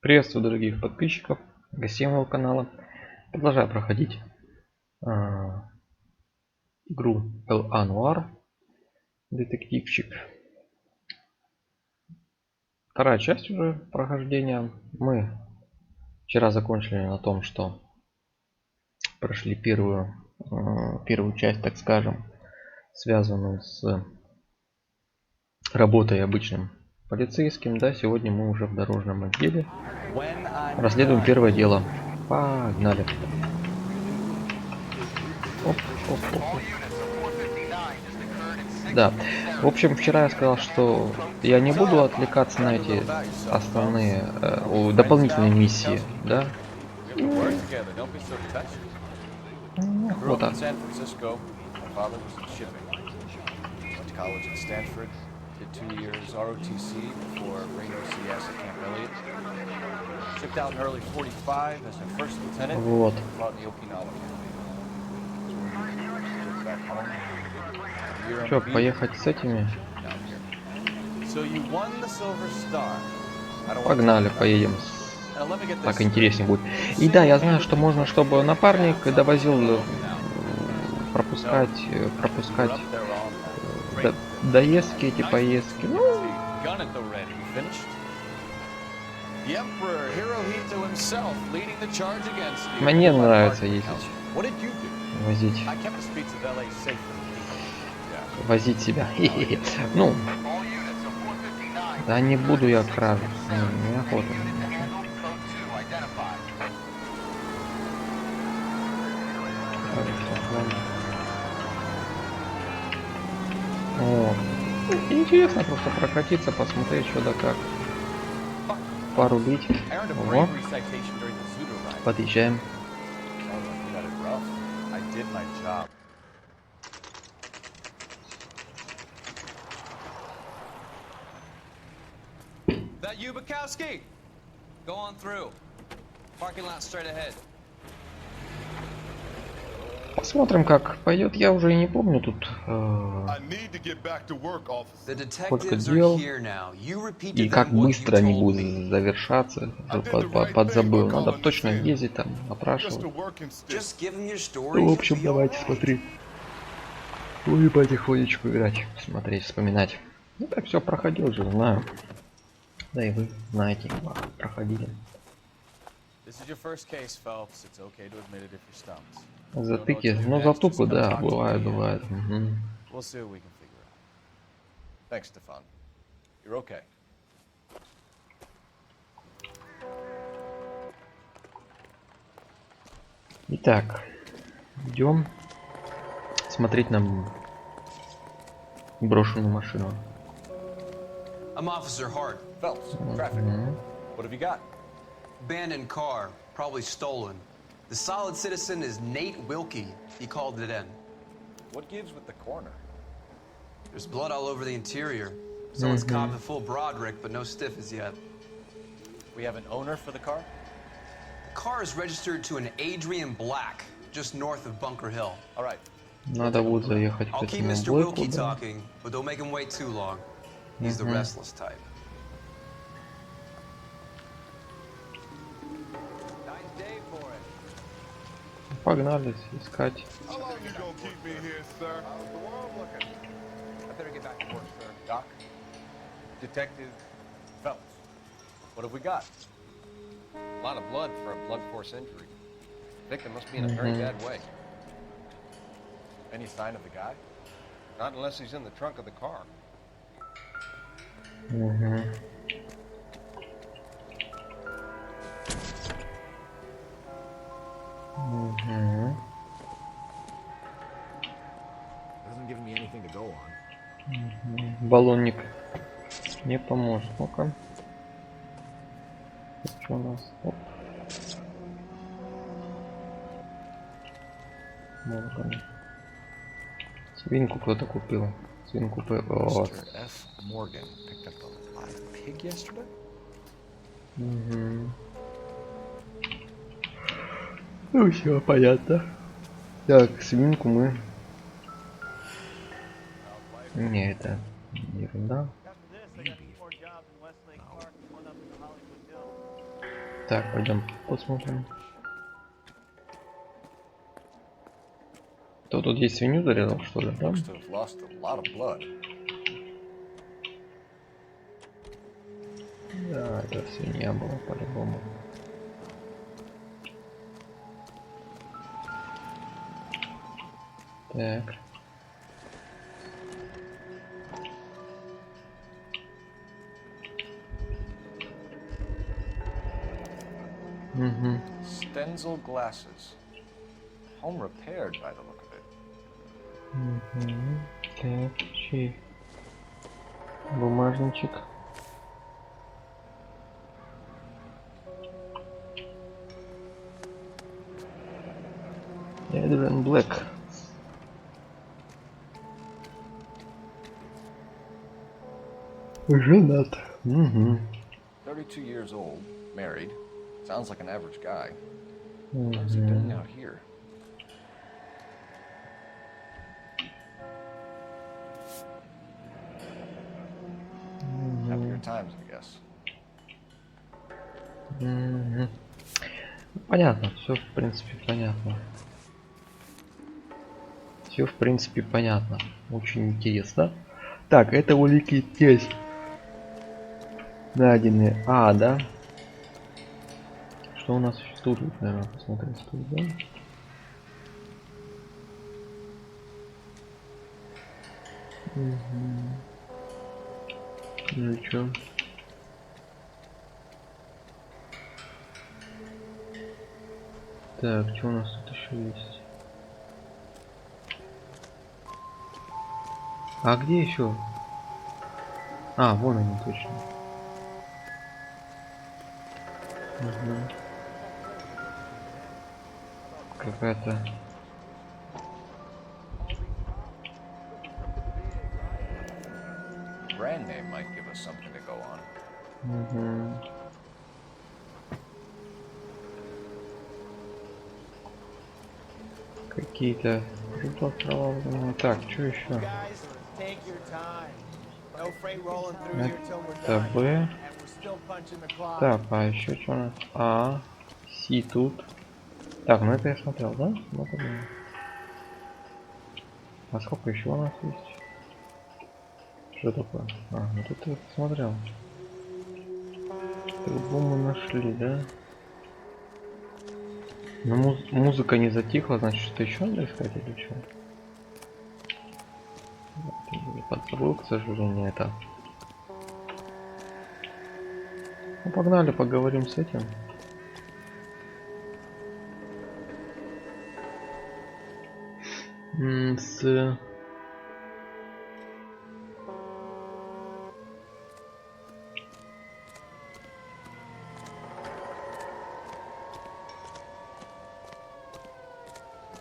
Приветствую дорогих подписчиков, гостей моего канала. Продолжаю проходить игру a.noire, детективчик. Вторая часть уже прохождения. Мы вчера закончили на том, что прошли первую часть, так скажем, связанную с работой обычным полицейским. Да, сегодня мы уже в дорожном отделе расследуем первое дело. Погнали. Оп, оп, оп, оп. Да, в общем, вчера я сказал, что я не буду отвлекаться на эти основные дополнительные миссии, да? Вот так. Вот. Что, поехать с этими? Погнали, поедем. Так интереснее будет. И да, я знаю, что можно, чтобы напарник довозил, пропускать доездки, эти поездки. Ну, мне нравится ездить. Возить себя. Ну, да не буду я кражу. Неохота. Вот. Интересно просто прокатиться, посмотреть, что да как. Порубить. Ого. Подъезжаем. Посмотрим, как пойдет. Я уже и не помню тут сколько дел и как быстро они будут завершаться. Подзабыл. Надо точно ездить там, опрашивать. Ну, в общем, давайте смотреть. И потихонечку играть, смотреть, вспоминать. Ну так все проходил же, знаю. Да и вы знаете, проходили. Затыки, ну затупы, да, бывает. Угу. Итак, идем смотреть на брошенную машину. I'm Officer Hart. Phelps, traffic. What have you got? Abandoned car, probably stolen. The solid citizen is Nate Wilkie. He called it in. What gives with the corner? There's blood all over the interior. Someone's caught in full Broderick, but no stiff as yet. We have an owner for the car? The car is registered to an Adrian Black, just north of Bunker Hill. All right. Надо будет заехать к этому блоку, да. But don't make him wait too long. He's the restless type. Погнали искать. Detective Phelps. What have we got? A lot of blood for a blunt force injury. Victim must be in a very bad way. Any sign of the guy? Not unless he's in the trunk of the car. Doesn't give me anything to go on. Баллонник не поможет. Ну-ка. Что у нас? Оп. Свинку кто-то купил. Свинку Угу. Ну все, понятно. Так, свинку мы... Не, это ерунда. Так, пойдем посмотрим. Кто тут есть, свинью зарезал, что ли, да? Да, это свинья была по-любому. Так. Угу. Stencil glasses. Home repaired by the look of it. Угу. Так, чей? Бумажничек. Эдриан Блэк. Женат. Угу. 32 years old, married. Sounds like an average guy. What is he doing out here? Happier times, I guess. Понятно, все в принципе понятно. Все в принципе понятно. Очень интересно. Так, это улики здесь. Найденные. А, да? Что у нас еще тут? Наверное, посмотреть тут, да? Угу. Ну и чё? Так, что у нас тут еще есть? А где еще? А, вон они точно. Угу. Какая-то... Brand name might give us something to go on. Угу. Какие-то... Так, что еще? Это Б. Так, а еще что у нас? А, Си тут. Так, ну это я смотрел, да? Смотрел. А сколько еще у нас есть? Что такое? А, ну тут я посмотрел. По-любому мы нашли, да? Но музыка не затихла, значит, что еще надо искать или что? Подзабыл, к сожалению, это. Ну, погнали, поговорим с этим.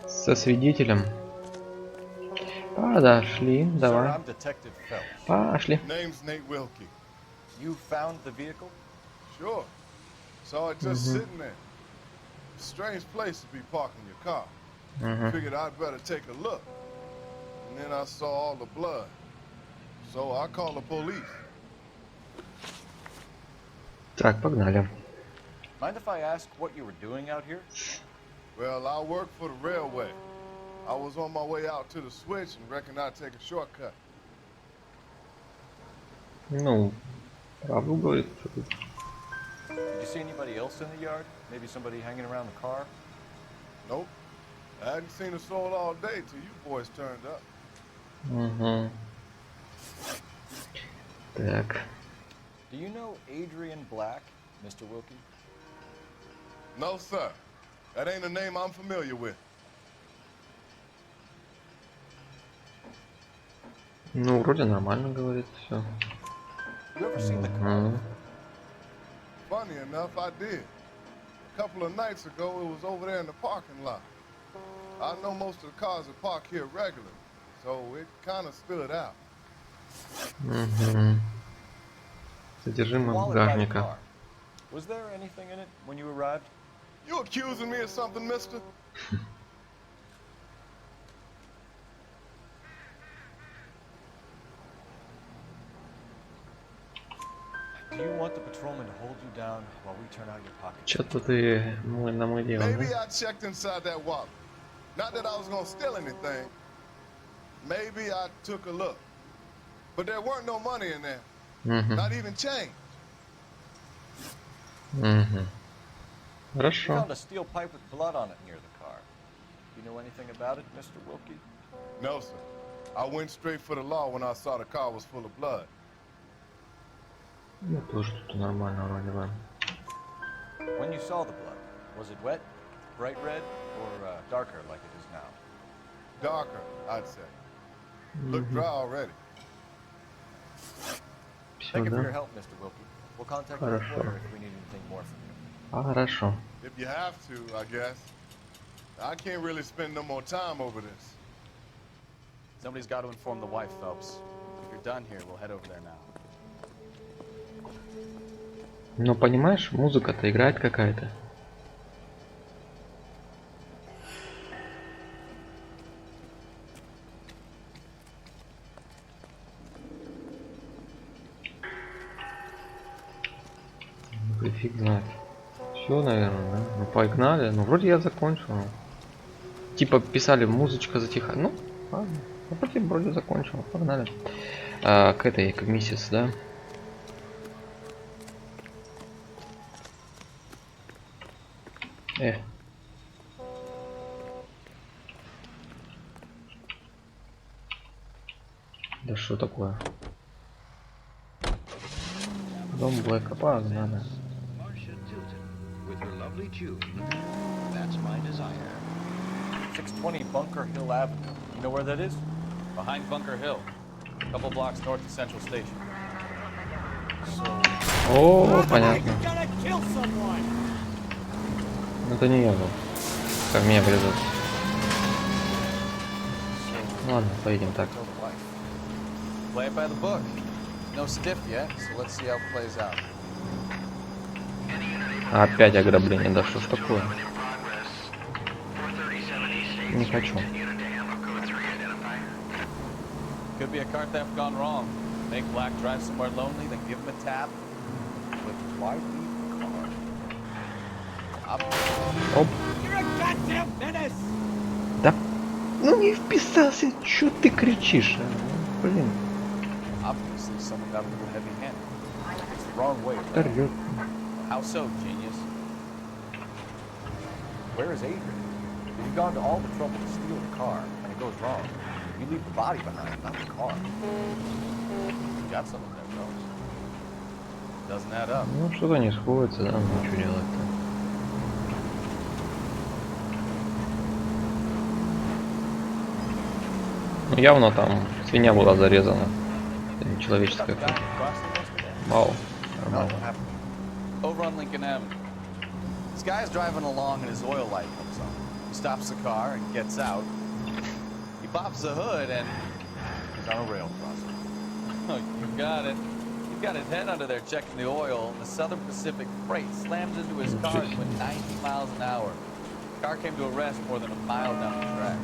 Со свидетелем. Подошли, давай. Пошли. You found the vehicle? Sure. Saw it just sitting there. Strange place to be parking your car. Figured I'd better take a look. And then I saw all the blood. So I called the police. Так, погнали. Mind if I ask what you were doing out here? Well, I work for the railway. I was on my way out to the switch and reckoned I'd take a shortcut. Ну, правду говорит. Did you see anybody else in the yard? Maybe somebody hanging around the car? Nope. I hadn't seen a soul all day till you boys turned up. Угу. Так. Do you know Adrian Black, Mr. Wilkie? No, sir. That ain't a name I'm familiar with. Ну, вроде нормально говорит все. You ever seen the car? Funny enough, I did. A couple of nights ago, it was over there in the parking lot. I know most of the cars are parked here regularly, so it kind of stood out. Содержимое Wallet by the багажника. car. Was there anything in it when you arrived? You accusing me of something, mister? Do you want the patrolman to hold you down while we turn out your pockets? Что-то ты на мой дело, Maybe да? I checked inside that wallet. Not that I was gonna steal anything. Maybe I took a look. But there weren't no money in there. Not even change. We Хорошо. found a steel pipe with blood on it near the car. Do you know anything about it, Mr. Wilkie? No, sir. I went straight for the law when I saw the car was full of blood. Ну, тоже тут нормально вроде бы. When you saw the blood, was it wet, bright red, or darker like it is now? Darker, I'd say. Looked dry already. Все, Thank you for your да? help, Mr. Wilkie. We'll contact your Хорошо. employer if we need anything more from you. Хорошо. If you have to, I guess. I can't really spend no more time over this. Somebody's got to inform the wife, Phelps. If you're done here, we'll head over there now. Но понимаешь, музыка-то играет какая-то. Ну, фиг знает. Все, наверное, да? Ну погнали. Ну вроде я закончил. Типа писали, музычка затихает. Ну, ладно. Ну, вроде закончил. Погнали. К этой, к миссис, да? Да что такое? Дом Блэка, погнали. 620 Bunker Hill Avenue. You know where that is? Behind Bunker Hill, a couple blocks north of Central Station. О, понятно. Это не я был. Как меня врезал. Ладно, поедем так. Play it by the book. No stiff yet, so let's see how it plays out. Опять ограбление, да что ж такое? Не хочу. Could be a car theft gone wrong. Make Black drive somewhere lonely, then give him a tap. But why leave the car? Оп. Да, ну не вписался, чё ты кричишь? Блин. Obviously, someone got a little heavy-handed. It's the wrong way. Торгёт. How so, genius? Where is Adrian? If you've gone to all the trouble to steal the car, and it goes wrong, you leave the body behind, not the car. You got something there, Phelps. Doesn't add up. Ну что-то не сходится, да, ну что делать-то? Ну явно там свинья была зарезана. Это не человеческая кровь. Вау. Нормально. Over on Lincoln Avenue. This guy's driving along and his oil light comes on. He stops the car and gets out. He pops the hood and He's on a rail crossing. oh, you got it. He's got his head under there checking the oil, and the Southern Pacific Freight slams into his car doing 90 miles an hour. The car came to a rest more than a mile down the track.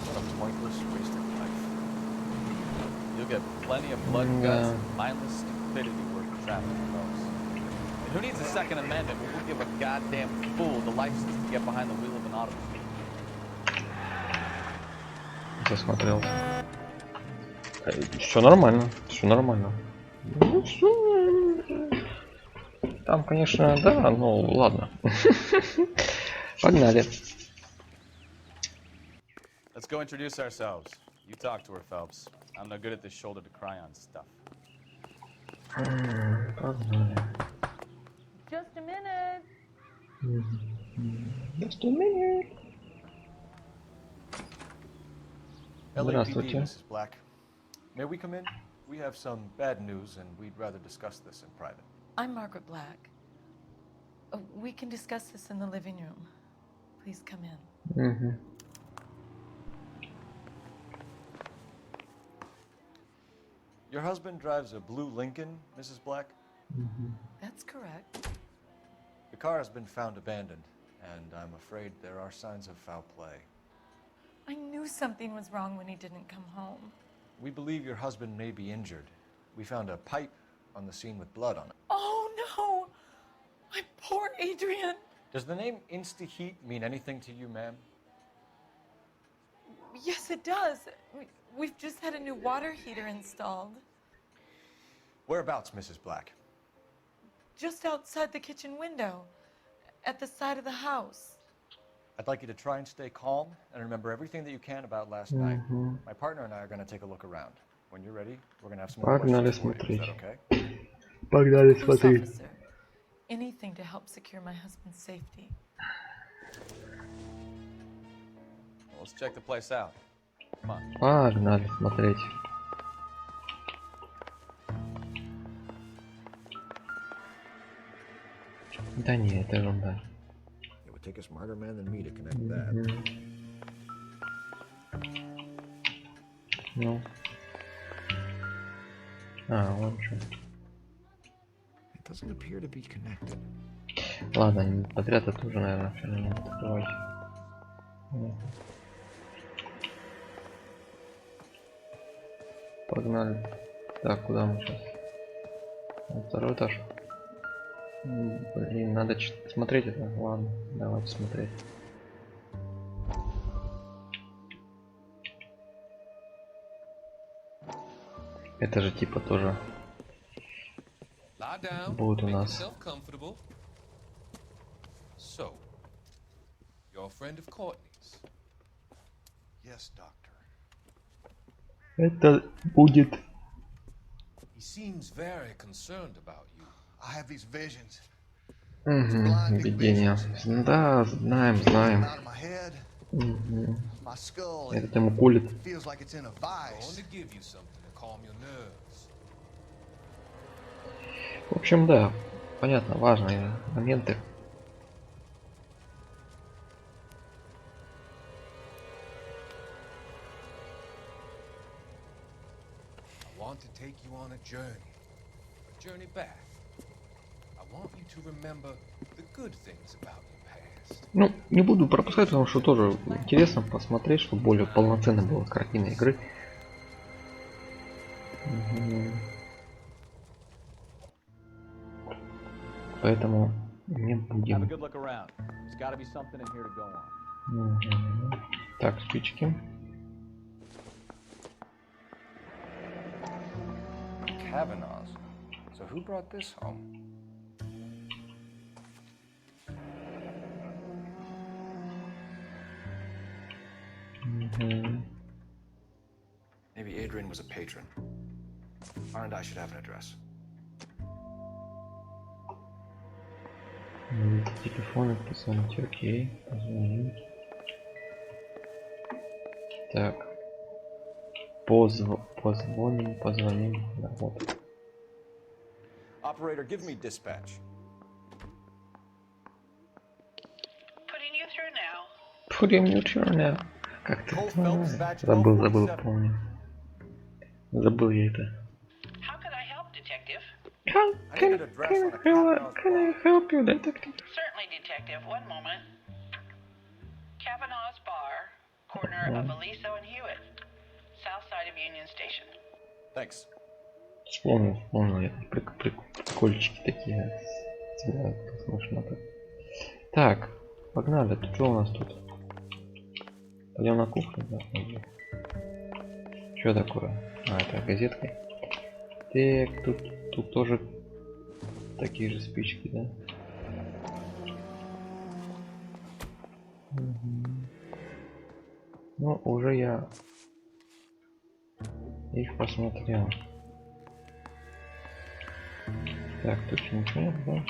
What a pointless waste of life. You'll get plenty of blood guts and mindless stupidity worth the traffic folks. And who needs a Second Amendment when we'll give a goddamn fool the license to get behind the wheel of an automobile? Засмотрел. Все нормально, все нормально. Ну, всё. Там, конечно, да, ну ладно. Погнали. Let's go introduce ourselves. You talk to her, Phelps. I'm no good at this shoulder to cry on stuff. Погнали. Just a minute. Just a minute. LAPD, Здравствуйте. Mrs. Black. May we come in? We have some bad news, and we'd rather discuss this in private. I'm Margaret Black. We can discuss this in the living room. Please come in. Your husband drives a blue Lincoln, Mrs. Black? That's correct. The car has been found abandoned, and I'm afraid there are signs of foul play. I knew something was wrong when he didn't come home. We believe your husband may be injured. We found a pipe on the scene with blood on it. Oh no! My poor Adrian! Does the name Insta-Heat mean anything to you, ma'am? Yes, it does. We've just had a new water heater installed. Whereabouts, Mrs. Black? Just outside the kitchen window, at the side of the house. I'd like you to try and stay calm and remember everything that you can about last night. My partner and I are going to take a look around. When you're ready, we're going to have some more questions for you. Is that okay? Погнали Police смотреть. officer, anything to help secure my husband's safety. Well, let's check the place out. Come on. Погнали смотреть. Да не, это ерунда. It would take a smarter man than me to connect that. Ну. Вон что. It doesn't appear to be connected. Ладно, подряд это уже, наверное, все равно открывать. Погнали. Так, куда мы сейчас? На второй этаж. Блин, надо смотреть это. Ладно, давайте смотреть. Это же типа тоже будет у нас. So, you're a friend of Courtney's? Yes, doctor. Это будет. He seems very concerned about you. I have these visions. Видение. Да, знаем. Out of my head. My skull. Этот ему колет. Feels like it's in a I vice. want to give you something to calm your nerves. В общем, да, понятно, важные моменты. I want to take you on a journey back. I want you to remember the good things about your past. Ну, не буду пропускать, потому что тоже интересно посмотреть, чтобы более полноценно была картина игры. Поэтому не будем. Так, спички. Kavanaugh's. So who brought this home? Maybe Adrian was a patron. And I should have an address. Телефон позвонить, окей, позвонить. Так. Позвоним. Да, вот. Operator, give me dispatch. Putting you through now. Как ты? Коул Фелпс, Забыл, помню. Забыл я это. How can I help, Detective? Can I help you, detective? Certainly, Detective. One moment. Kavanaugh's Bar, corner of Aliso and Hewitt, south side of Union Station. Thanks. Вспомнил я прикольчики такие. Смешно. Так, погнали. Тут что у нас тут? Пойдем на кухню. Да, что такое? Это газетка. Так, тут тоже такие же спички, да? Ну, уже я их посмотрел. Так, тут ничего нет, да?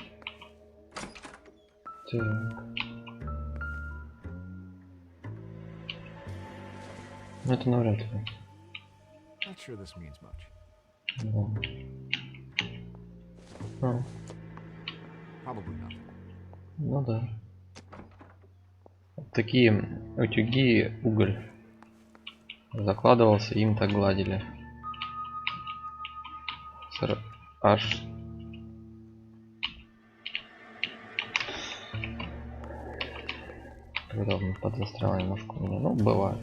Так. Ну, это навряд ли. Not sure this means much. Да. Probably nothing. Ну да. Такие утюги, уголь закладывался, им так гладили. Аж когда он подзастрял немножко у меня. Ну, бывает.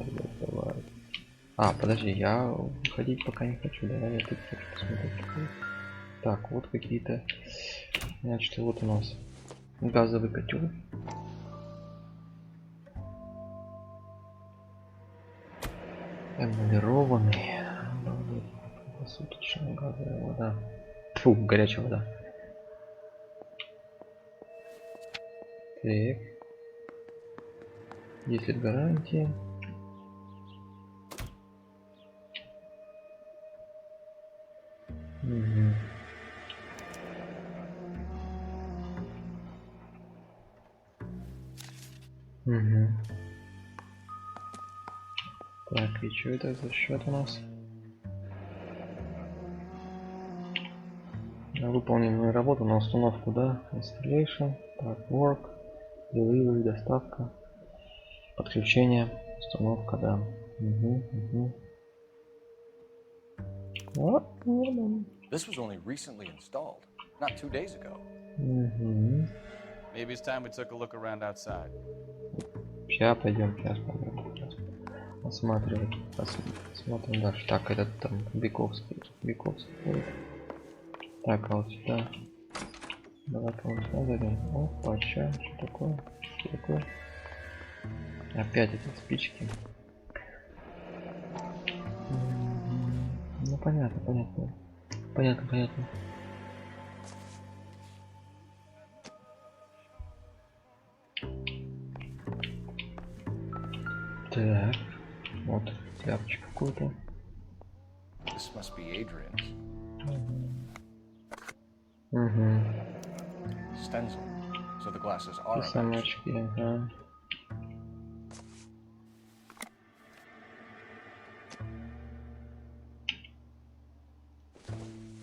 А, подожди, я ходить пока не хочу. Давай я тут хочу посмотреть. Так, вот какие-то. Значит, вот у нас газовый котел. Эмалированный. Суточная газовая вода. Фу, горячая вода. Так. Есть ли гарантия? Угу. Угу. Так, и что это за счет у нас? Выполненную работу на установку, да? Installation, так, work, delivery, доставка, подключение, установка, да. Угу. This was only recently installed, not 2 days ago. Угу. Maybe it's time we took a look around outside. Сейчас пойдем, сейчас осматривать, посмотрим дальше. Так, этот там Биковский. Так, а вот сюда. Давай-ка вот сюда зайдем. Опа, что такое? Что такое? Опять эти спички. Ну понятно. Так, вот тряпочка какую-то. This must be Adrian's. Угу. Stencil. So the glasses are a match. Самочки, ага.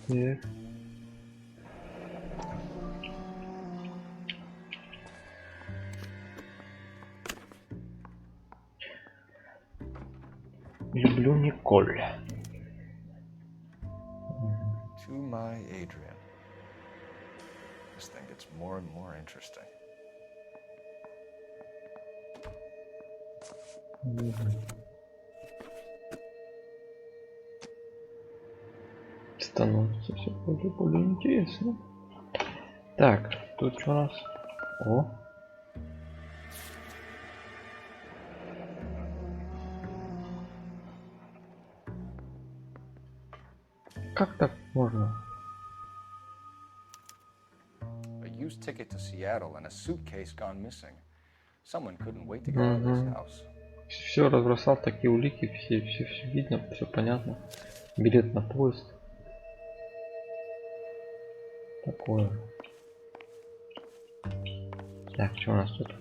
Так. Люблю Николь. To my Adrian. This thing gets more and more interesting. Становится все более интересно. Так, тут что у нас? О! Как так можно? A used ticket to Seattle and a suitcase gone missing. Someone couldn't wait to get out of this house. Все разбросал, такие улики, все видно, все понятно. Билет на поезд. Такое. Так, что у нас тут?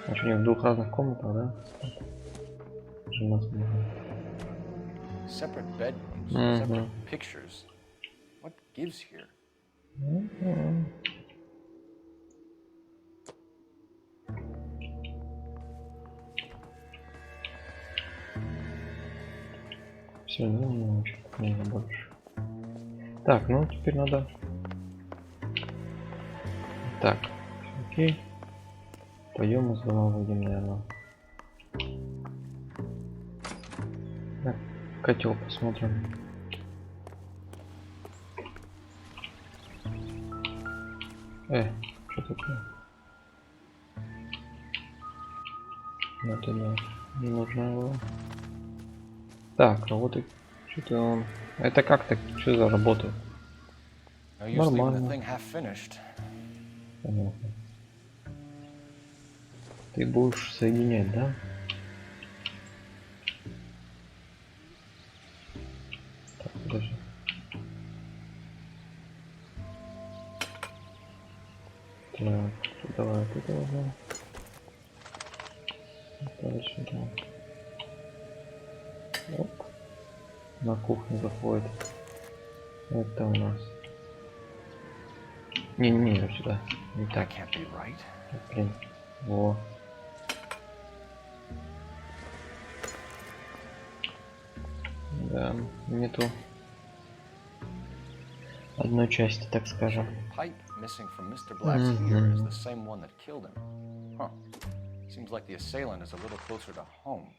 А что, не в двух разных комнатах, да? Separate bedrooms, separate pictures. What gives here? Все, ну не больше. Так, ну теперь надо. Так, окей. Пойдем из дома выйдем, наверное. Так, котел посмотрим. Что такое? Это не нужно его. Так, а вот и что-то он. Это как так? Что за работа? Нормально. Понятно. Ты будешь соединять, да? Так, подожди. Так, давай тут возьмем. Дальше, да. Оп. На кухню заходит. Это у нас. Не, сюда. Не так. Блин. Во. Да, нету одной части, так скажем. Seems like the assailant is a little closer to home.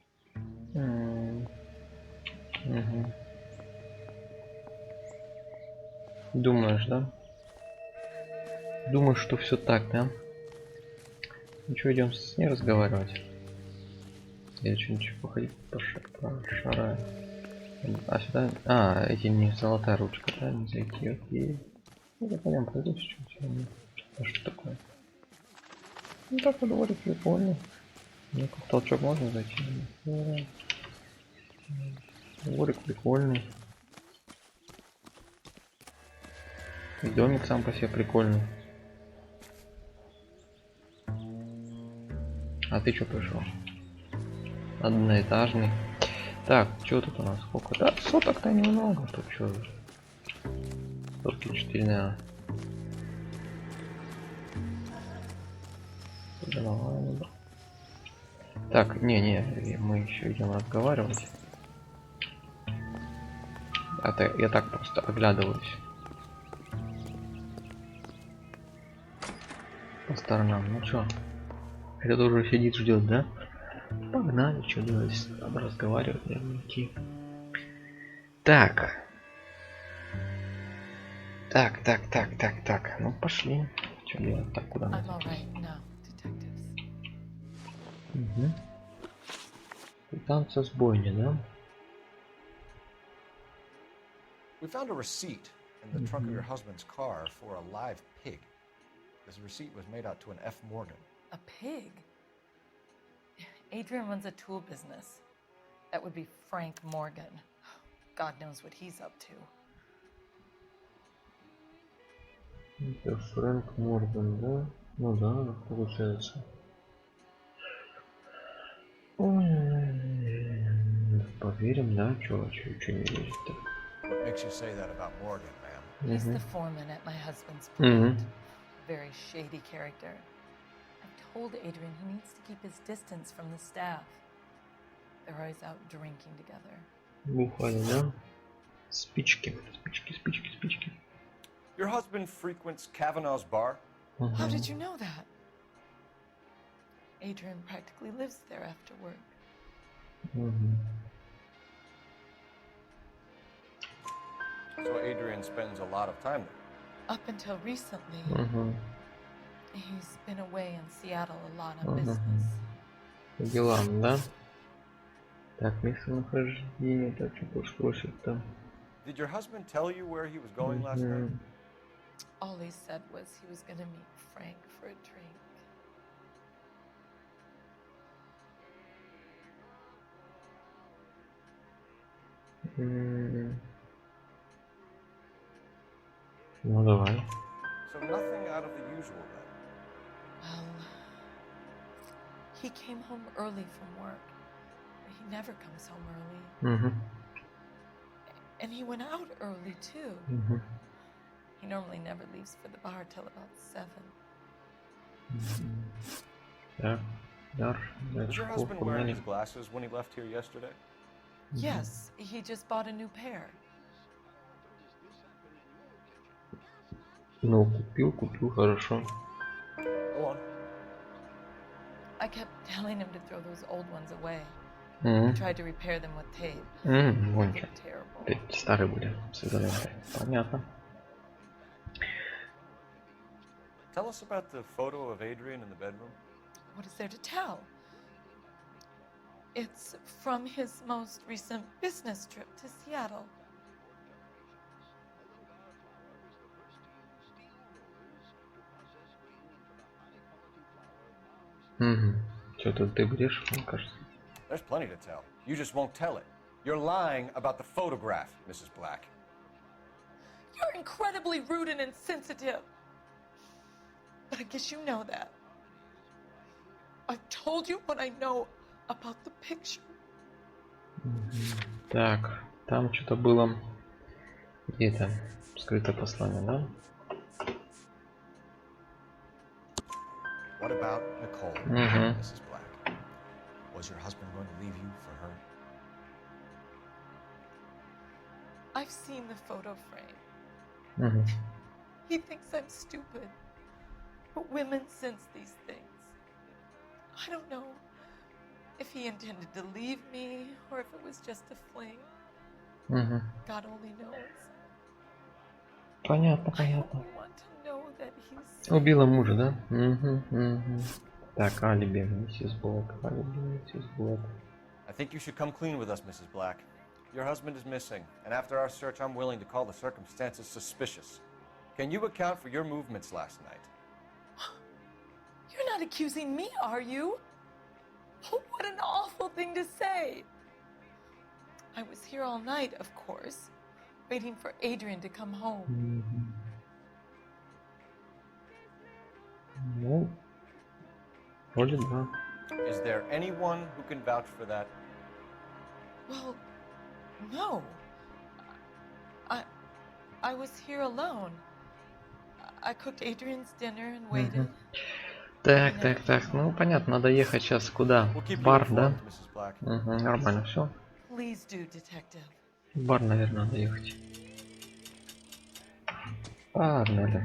Думаешь, да? Думаешь, что все так, да? Ну что, идем с ней разговаривать? Или что-нибудь походить пошарать? А сюда... А, эти не золотая ручка, да? Не зайти, окей. Ну, да, пойдем, пройдем чуть-чуть. А что такое? Ну так во дворе прикольно. Ну, как толчок можно зайти? Дворик прикольный. И домик сам по себе прикольный. А ты что пришел? Одноэтажный. Так, что тут у нас? Сколько? Да, соток-то немного. Тут что? 44 на. Так, не, мы еще идем разговаривать. Я так просто оглядываюсь по сторонам. Ну чё? Это уже сидит, ждет, да? Погнали, что делать? Надо разговаривать, наверное, идти. Так. Ну пошли. Что делать? Так, куда надо? Угу. Танца с бойни, да? We found a receipt in the trunk of your husband's car for a live pig. This receipt was made out to an F. Morgan. A pig? Adrian runs a tool business. That would be Frank Morgan. God knows what he's up to. Это Фрэнк Морган, да? Ну да, получается. Поверим, да? Чё не верить-то? What makes you say that about Morgan, ma'am? He's the foreman at my husband's plant. Very shady character. I told Adrian he needs to keep his distance from the staff. They're always out drinking together. Бухали, да? Спички. Your husband frequents Kavanaugh's bar? How did you know that? Adrian practically lives there after work. So Adrian spends a lot of time there. Up until recently, he's been away in Seattle a lot on business. По делам, да? Так, местонахождение, так что спросит там. Did your husband tell you where he was going last night? All he said was he was going to meet Frank for a drink. Ну давай. So nothing out of the usual then? Well, he came home early from work. He never comes home early. And he went out early too. He normally never leaves for the bar till about 7. Did your husband wear his glasses when he left here yesterday? Yes, he just bought a new pair. Ну, купил, хорошо. Go on. I kept telling him to throw those old ones away. He tried to repair them with tape. Вон They're terrible. старые были с изолентой. Понятно. Tell us about the photo of Adrian in the bedroom. What is there to tell? It's from his most recent business trip to Seattle. Что-то ты брешь, мне кажется. There's plenty to tell. You just won't tell it. You're lying about the photograph, Mrs. Black. You're incredibly rude and insensitive. But I guess you know that. I've told you what I know about the picture. Так, там что-то было. Где там? Скрытое послание, да? What about Nicole, Mrs. Black? Was your husband going to leave you for her? I've seen the photo frame. He thinks I'm stupid. But women sense these things. I don't know if he intended to leave me or if it was just a fling. God only knows. Понятно, I понятно. only want to know that he's Убила мужа, да? Так, алиби, миссис Блэк, алиби, миссис Блэк. I think you should come clean with us, Mrs. Black. Your husband is missing, and after our search, I'm willing to call the circumstances suspicious. Can you account for your movements last night? You're not accusing me, are you? Oh, what an awful thing to say. I was here all night, of course, waiting for Adrian to come home. Ну, вроде да. Is there anyone who can vouch for that? Well, no. I was here alone. I cooked Adrian's dinner and waited. Так, ну понятно, надо ехать сейчас куда? В бар, да? Нормально, все. Please do, detective. В бар, наверное, надо ехать. Погнали.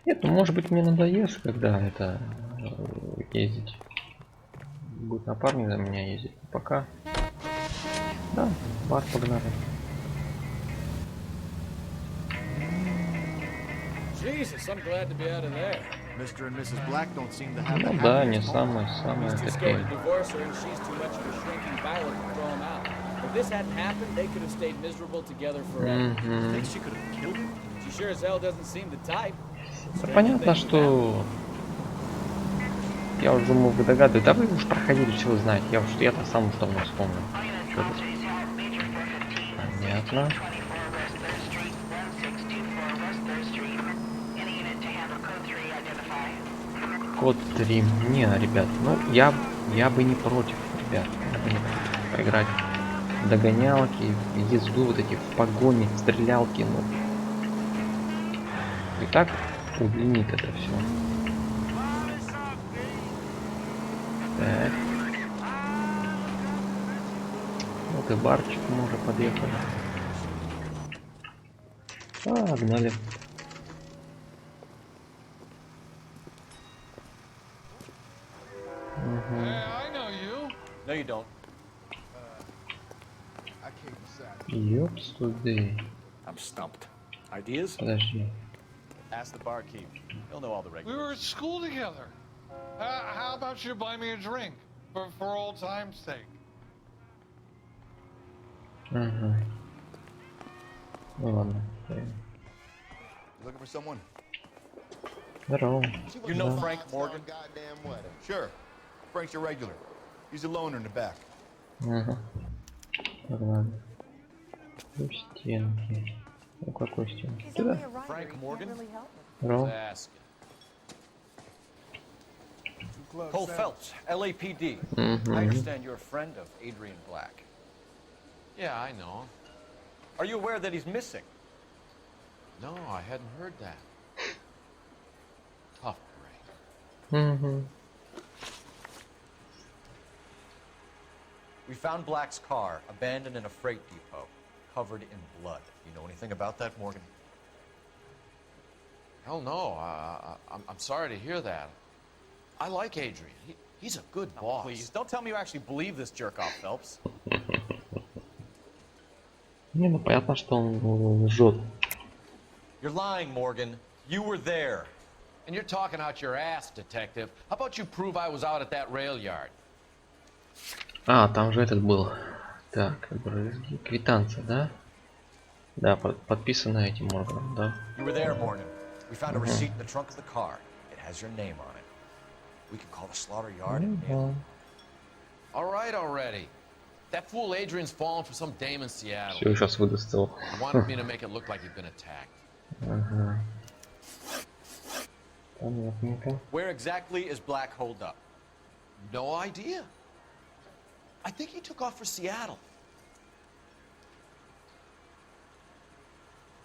Нет, ну может быть мне надоест, когда это ездить. Будет напарник за меня ездить. Пока. Да, в бар погнали. Jesus, I'm glad to be out of there. Mr. and Mrs. Black don't seem to have Ну the да, не happiest самое He's too такое. scared to divorce her, and she's too much of a shrinking violet to throw him out. If this hadn't happened, they could have stayed miserable together forever. Think she could have killed him? She sure as hell doesn't seem the type. Да понятно, что я уже мог бы догадываться. Да вы уж проходили, все вы знаете. Я-то сам уж давно вспомнил. Понятно. Код 3. Не, ребят, ну я бы не против, ребят. Я бы не против поиграть в догонялки, в езду, вот эти в погоне, в стрелялки, ну. И так удлинит это все. Так. Вот и барчик мы уже подъехали. Погнали. No, you don't. Ёпс туды. I'm stumped. Ideas? Подожди. Ask the barkeep. He'll know all the We regulars. were at school together. How about you buy me a drink for old time's sake? Ага. Ну ладно. Looking for someone? Здорово. You know Frank Morgan? Sure. Frank's your regular. He's a loner in the back. Ага. Погнали. У стенки. Ну какой стенки? Туда. Frank Morgan? Здорово. Ask. Coul Фелпс, LAPD. I understand you're a friend of Adrian Black. Yeah, I know. Are you aware that he's missing? No, I hadn't heard that. Tough break. We found Black's car abandoned in a freight depot, covered in blood. You know anything about that, Morgan? Hell no. I'm sorry to hear that. I like Adrian. He's a good boss. Please, don't tell me you actually believe this jerk-off, Phelps. Не, ну понятно, что он лжет. You're lying, Morgan. You were there. And you're talking out your ass, detective. How about you prove I was out at that rail yard? А, там же этот был. Так, брызги. Квитанция, да? Да, подписано этим Морганом, да. You were there, Morgan. We found a receipt in the trunk of the car. It has your name on it. We can call the slaughter yard and mail it. All right already. That fool Adrian's fallen for some dame in Seattle. Все, сейчас выдастил. He wanted me to make it look like he'd been attacked. Ага. Понятненько. Where exactly is Black holed up? No idea. I think he took off for Seattle.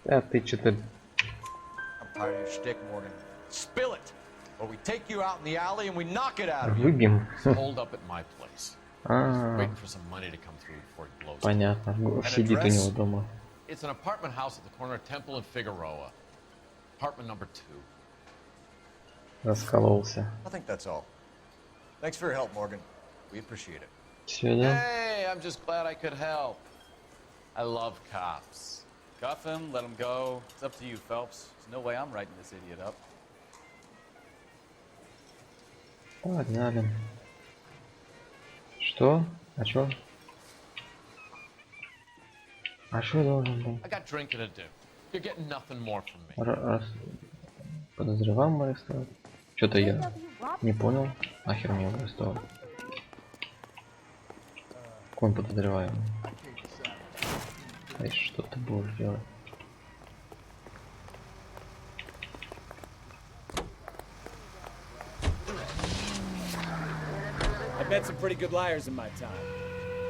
А ты что-то... I'm tired of your shtick, Morgan. Spill it! Or we take you out in the alley and we knock it out of you. Выбьем. Hold up at my place. А, Waiting for some money to come through before he blows. понятно. Сидит у него дома. It's an apartment house at the corner of Temple and Figueroa. Apartment number 2. Раскололся. I think that's all. Thanks for your help, Morgan. We appreciate it. Сюда. Hey, I'm just glad I could help. I love cops. Cuff him, let him go. It's up to you, Phelps. There's no way I'm writing this idiot up. Погнали. Что? А чё? А что я должен был? I got drinking to do. You're getting nothing more from me. Раз подозреваем арестовать. Что-то я не понял. Нахер мне арестовал. Кон подозреваемый. А что ты будешь делать? I've met some pretty good liars in my time.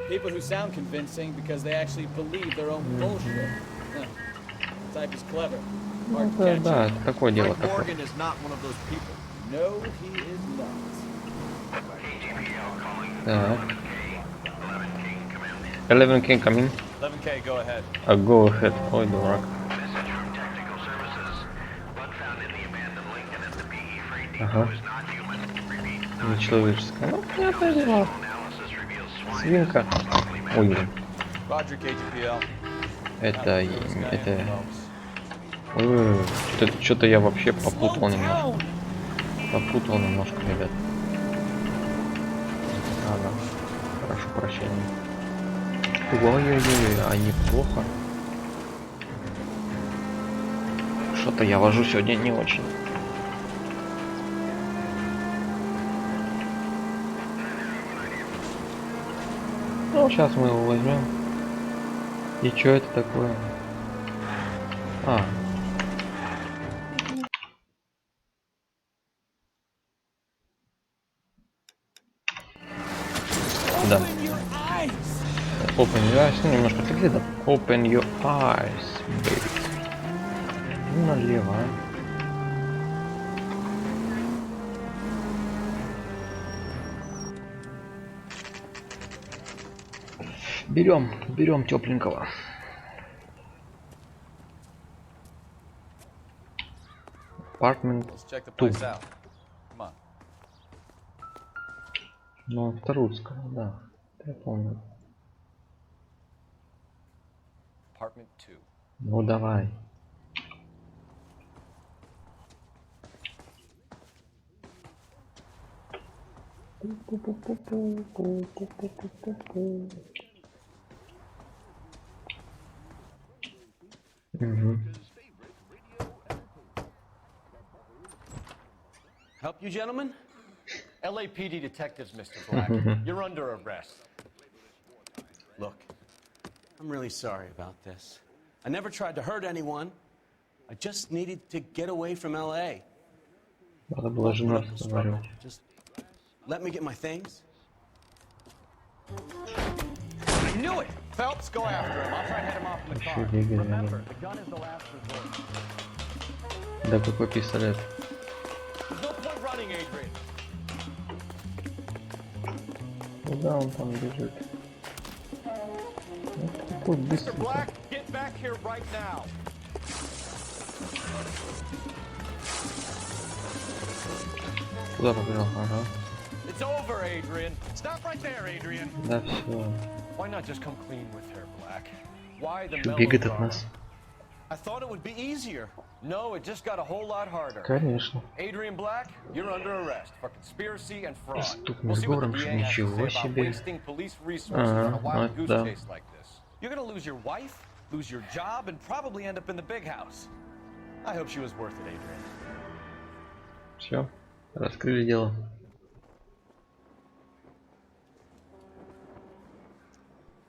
People who sound convincing because they actually believe their own bullshit. Huh. The type is clever. Hard to catch. Да, это такое дело. Frank Morgan is not one of those people. No, he is not. Так. 11K come in. 11K, go ahead. Go ahead. Ой, дурак. Ага. Нечеловеческое. Ну, понятное дело. Свинка. Ой, блин. Roger, KGPL. Это... Ой, что-то я вообще попутал немножко. Попутал немножко, ребят. Ага. Прошу прощения. Ой-ой-ой, а неплохо. Что-то я вожу сегодня не очень. Ну, сейчас мы его возьмем. И что это такое? А. Да. Open your eyes. Ну, немножко так где-то. Open your eyes, baby. Ну, налево, а. Берем тепленького. Apartment 2. Ну, вторую сказал, да. Я помню. Apartment 2. Ну, давай. Help you, gentlemen? LAPD detectives, Mr. Black. You're under arrest. Look, I'm really sorry about this. I never tried to hurt anyone. I just needed to get away from LA. Надо было жену разговаривать. Just let me get my things. I knew it! Phelps, go after him. I'll try to head him off in the car. Remember, the gun is the last resort. Да какой пистолет? There's no point running, Adrian. Куда он там бежит? Какой быстрый. Mr. Black, get back here right now. Куда побежал? Ага. It's over, Adrian. Stop right there, Adrian. Да все. Why not just come clean with her, Black? Why the Чё бегает от melodrama? нас? I thought it would be easier. No, it just got a whole lot harder. Конечно. Adrian Black, you're under arrest for conspiracy and fraud. Преступный сговором, что ничего себе. Да. You're gonna lose your wife, lose your job, and probably end up in the big house. I hope she was worth it, Adrian. Все. Раскрыли дело.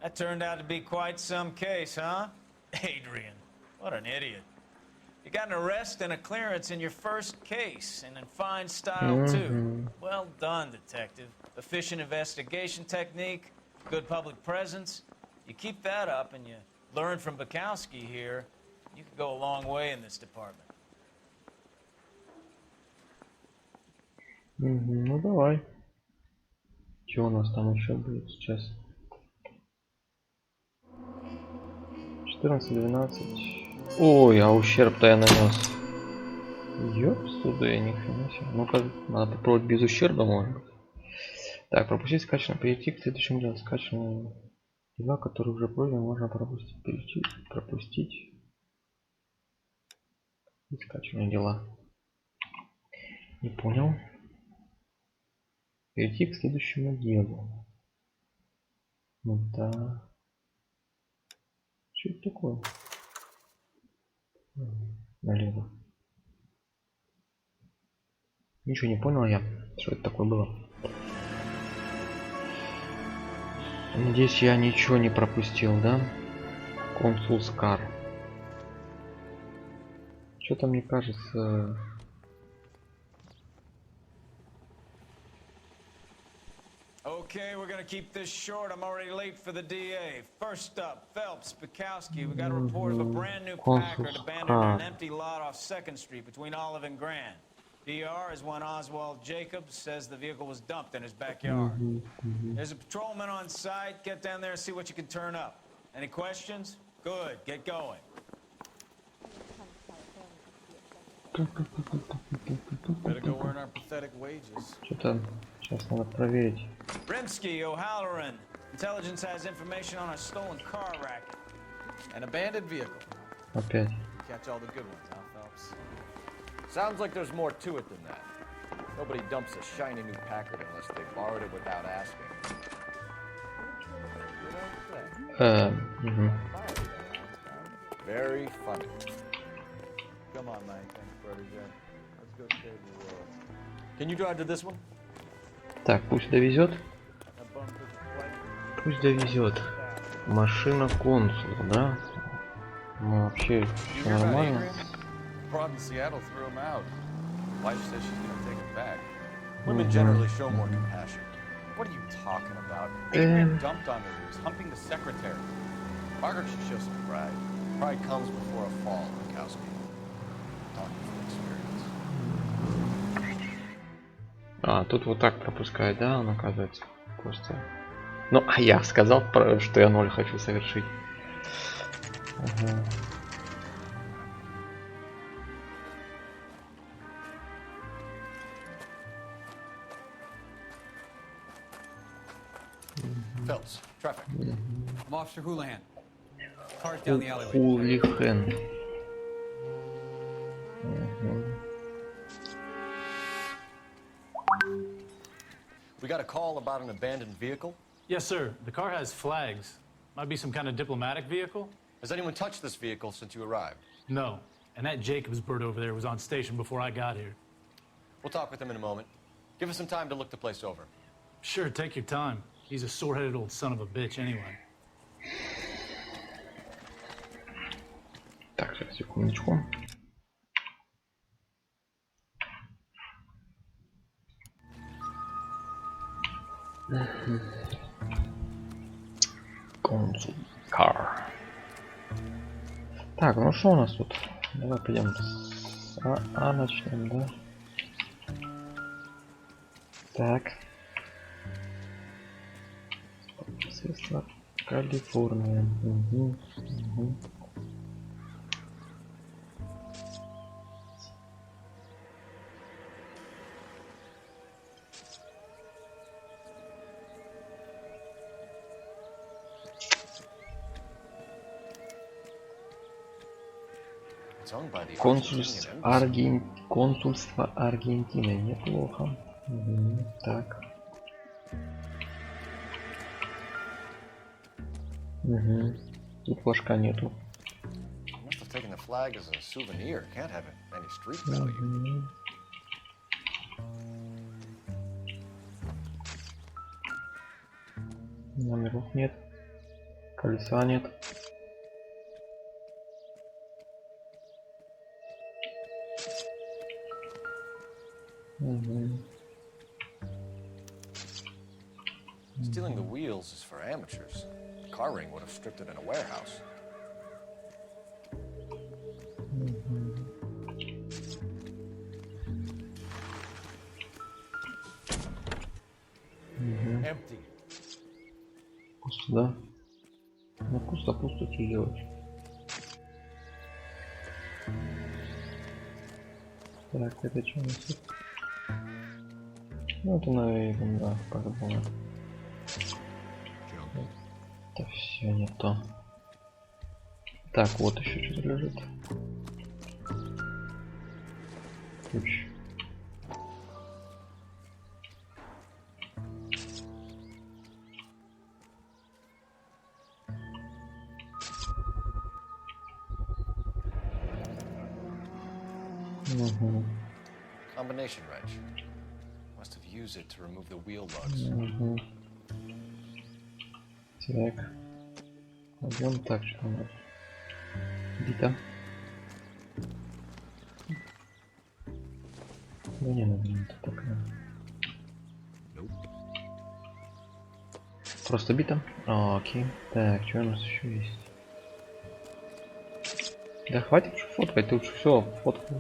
That turned out to be quite some case, huh? Adrian, what an idiot. You got an arrest and a clearance in your first case, and in fine style, too. Well done, detective. Efficient investigation technique, good public presence. You keep that up and you learn from Bukowski here, you could go a long way in this department. Ну давай. Что у нас там еще будет сейчас? 14-12. Ой, а ущерб-то я нанес. Ёпс, туда я ни хрена себе. Ну-ка, надо попробовать без ущерба, может быть. Так, пропустить скачано, перейти к следующему делу. Скачано дела, которые уже пройдены, можно пропустить. Перейти, пропустить. И скачанные дела. Не понял. Перейти к следующему делу. Ну да. Что это такое? Налево. Ничего не понял я, что это такое было. Надеюсь, я ничего не пропустил, да? Консул Скар. Что-то мне кажется... Okay, we're gonna keep this short. I'm already late for the DA. First up, Phelps, Bukowski. We got a report of a brand new Packard abandoned in an empty lot off 2nd Street between Olive and Grand. DR is one Oswald Jacobs, says the vehicle was dumped in his backyard. There's a patrolman on site. Get down there and see what you can turn up. Any questions? Good, get going. Better go earn our pathetic wages. Что-то сейчас надо проверить. Rimsky, O'Halloran. Intelligence has information on a stolen car racket. An abandoned vehicle. Опять. Catch all the good ones, huh, Phelps? Sounds like there's more to it than that. Nobody dumps a shiny new Packard unless they borrowed it without asking. Very funny. Come on, man. Thanks, brother Jen. Let's go save the world. Can you drive to this one? Так, пусть довезет. Пусть довезет. Машина консула, да? Ну, вообще, все нормально. Broad in Seattle threw him out. Wife says she's gonna take him back. Women generally show more compassion. What are you talking about? Adrian dumped on her. He was humping the secretary. Margaret should show some pride. Pride comes before a fall, Bukowski. Talking from experience. А, тут вот так пропускает, да, он оказывается. Просто. Ну, а я сказал, что я 0 хочу совершить. Ага. Phelps, traffic. I'm Officer Houlihan. Car's down the alleyway. Хулихан. We got a call about an abandoned vehicle. Yes, sir. The car has flags. Might be some kind of diplomatic vehicle. Has anyone touched this vehicle since you arrived? No. And that Jacobs bird over there was on station before I got here. We'll talk with him in a moment. Give us some time to look the place over. Sure, take your time. He's a sore-headed old son of a bitch anyway. Так, сейчас, секундочку. Консул Кар. Так, ну что у нас тут? Давай пойдем с А начнем, да? Так. Средства Калифорния. Угу. Консульство Аргентины. Неплохо. Угу. Так. Угу. Тут флажка нету. Номеров нет. Колеса нет. Stealing the wheels is for amateurs. Car ring would have stripped it in a warehouse. Empty. Пусто, да? Ну пусто, что делать? Так, это что у нас тут? Ну, это, наверное, да, по-любому. Это все не то. Так, вот еще что-то лежит. Ключ. Combination wrench. Must have used it to remove the wheel lugs. Так. Пойдем так, что надо. Бита. Да не надо, это такая. Просто бита. Окей. Так, что у нас еще есть? Да хватит фоткать, ты лучше все фоткай.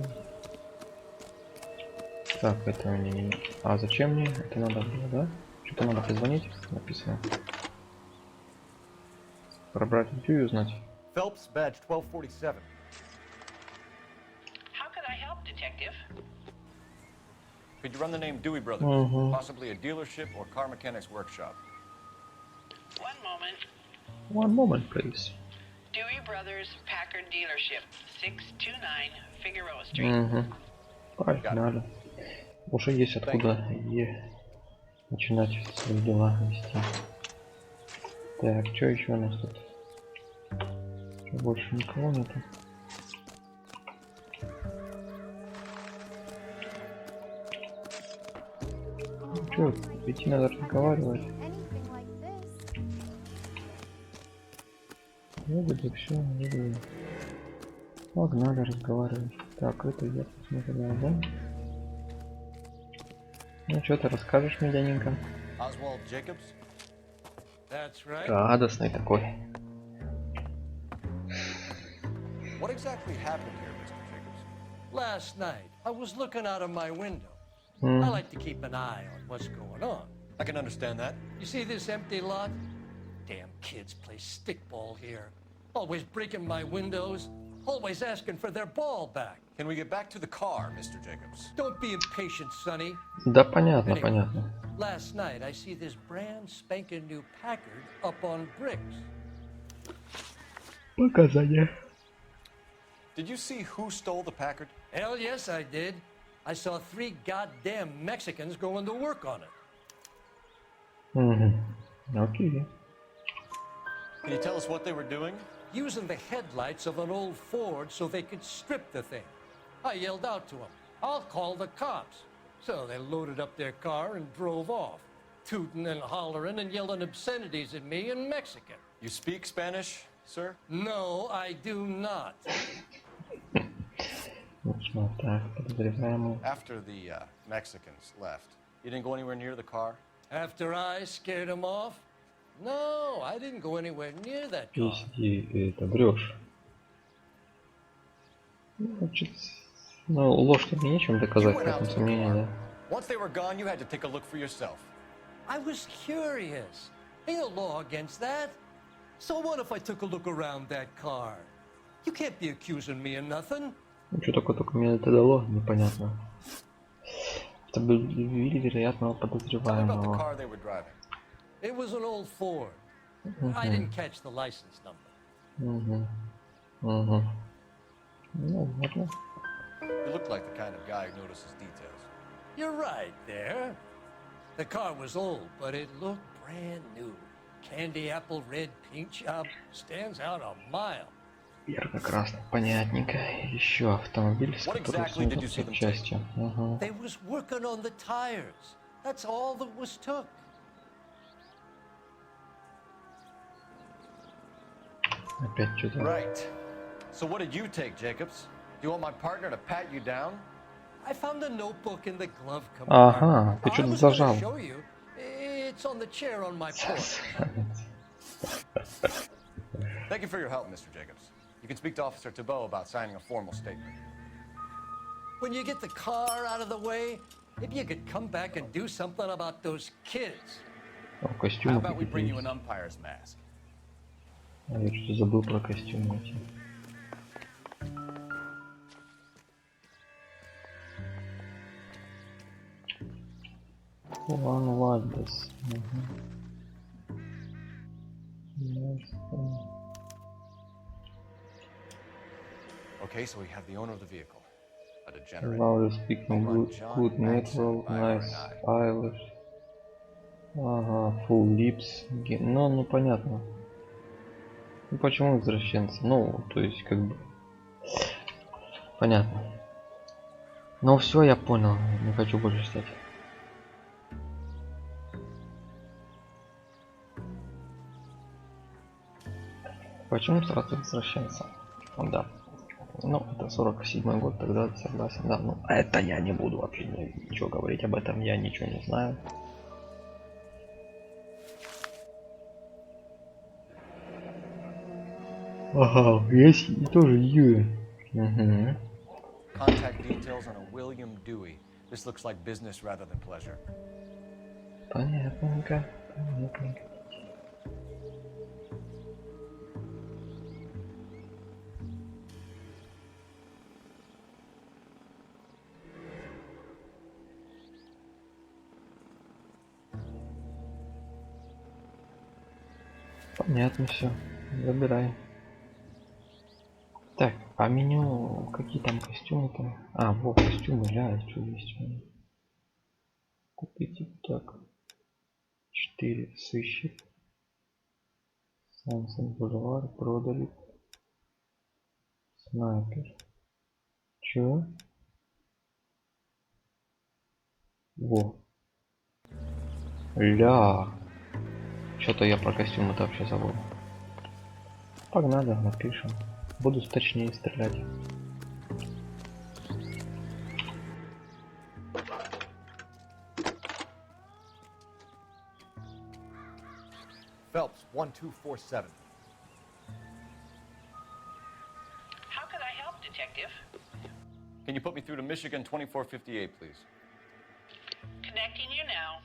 Так, это не... А зачем мне? Это надо было, да? Что-то надо позвонить, написано. Пробрать интервью и узнать. Phelps, badge 1247. How can I help, detective? Could you run the name Dewey Brothers? Possibly a dealership or car mechanics workshop. One moment. One moment, please. Dewey Brothers Packard dealership, 629 Figueroa Street. Погнали. Уже есть откуда начинать свои дела вести. Так, что еще у нас тут? Что, больше никого нету? Что, идти надо разговаривать. Выгоды, все, выгоды. Погнали разговаривать. Так, это я посмотрел, да? Ну, что ты расскажешь мне, Яненька? Радостный такой. What exactly happened here, Mr. Jacobs? Last night, I was looking out of my window. I like to keep an eye on what's going on. I can understand that. You see this empty lot? Damn kids play stickball here. Always breaking my windows. Always asking for their ball back. Can we get back to the car, Mr. Jacobs? Don't be impatient, Sonny. Да, понятно, Anyway, понятно. Last night, I see this brand spanking new Packard up on bricks. Показания. Did you see who stole the Packard? Hell yes, I did. I saw 3 goddamn Mexicans going to work on it. Okay. Can you tell us what they were doing? Using the headlights of an old Ford so they could strip the thing. I yelled out to them, "I'll call the cops." So they loaded up their car and drove off, tooting and hollering and yelling obscenities at me in Mexican. You speak Spanish, sir? No, I do not. After the Mexicans left, you didn't go anywhere near the car? After I scared them off? No, I didn't go anywhere near that car. Если это врешь. Значит, ну, ложь мне нечем доказать, в этом сомнении, да? Once they were gone, you had to take a look for yourself. I was curious. Ain't no law against that. So what if I took a look around that car? You can't be accusing me of nothing. Ну, что только мне это дало, непонятно. Это были вероятного подозреваемого. It was an old Ford. I didn't catch the license number. Ну, ладно. You look like the kind of guy who notices details. You're right there. The car was old, but it looked brand new. Candy apple red paint job stands out a mile. Ярко-красный, понятненько. Еще автомобиль, с которым снято запчасти. They was working on the tires. That's all that was took. Опять что-то. Right. So what did you take, Jacobs? Do you want my partner to pat you down? I found a notebook in the glove compartment. Ага, ты что-то зажал. It's on the chair on my porch. Thank you for your help, Mr. Jacobs. You can speak to Officer Thibault about signing a formal statement. When you get the car out of the way, maybe you could come back and do something about those kids. How about we bring you an umpire's mask? А я что-то забыл про костюмы эти. Лос-Анджелес. Okay, so we have the owner of the vehicle. A degenerate. Loudly speaking, good network, nice stylish. Ага, full lips. Ну, понятно. Ну, почему извращенцы? Ну, то есть, как бы... Понятно. Ну, все, я понял. Не хочу больше читать. Почему сразу извращенцы? Да. Ну, это 47-й год, тогда согласен, да. Ну, это я не буду вообще ничего говорить об этом, я ничего не знаю. Ага, есть тоже Юрий. Угу. Contact details on a William Dewey. This looks like business rather than pleasure. Понятненько, понятненько. Понятно все. Забирай. Так, а меню, какие там костюмы там? А, вот костюмы, да, что есть. Купите, так. 4 сыщик. Самсон Бульвар, продали. Снайпер. Чё? Во. Ля. Что-то я про костюмы-то вообще забыл. Погнали, напишем. Буду точнее стрелять. Phelps, 1247. How could I help, Detective? Can you put me through to Michigan 2458, please? Connecting you now.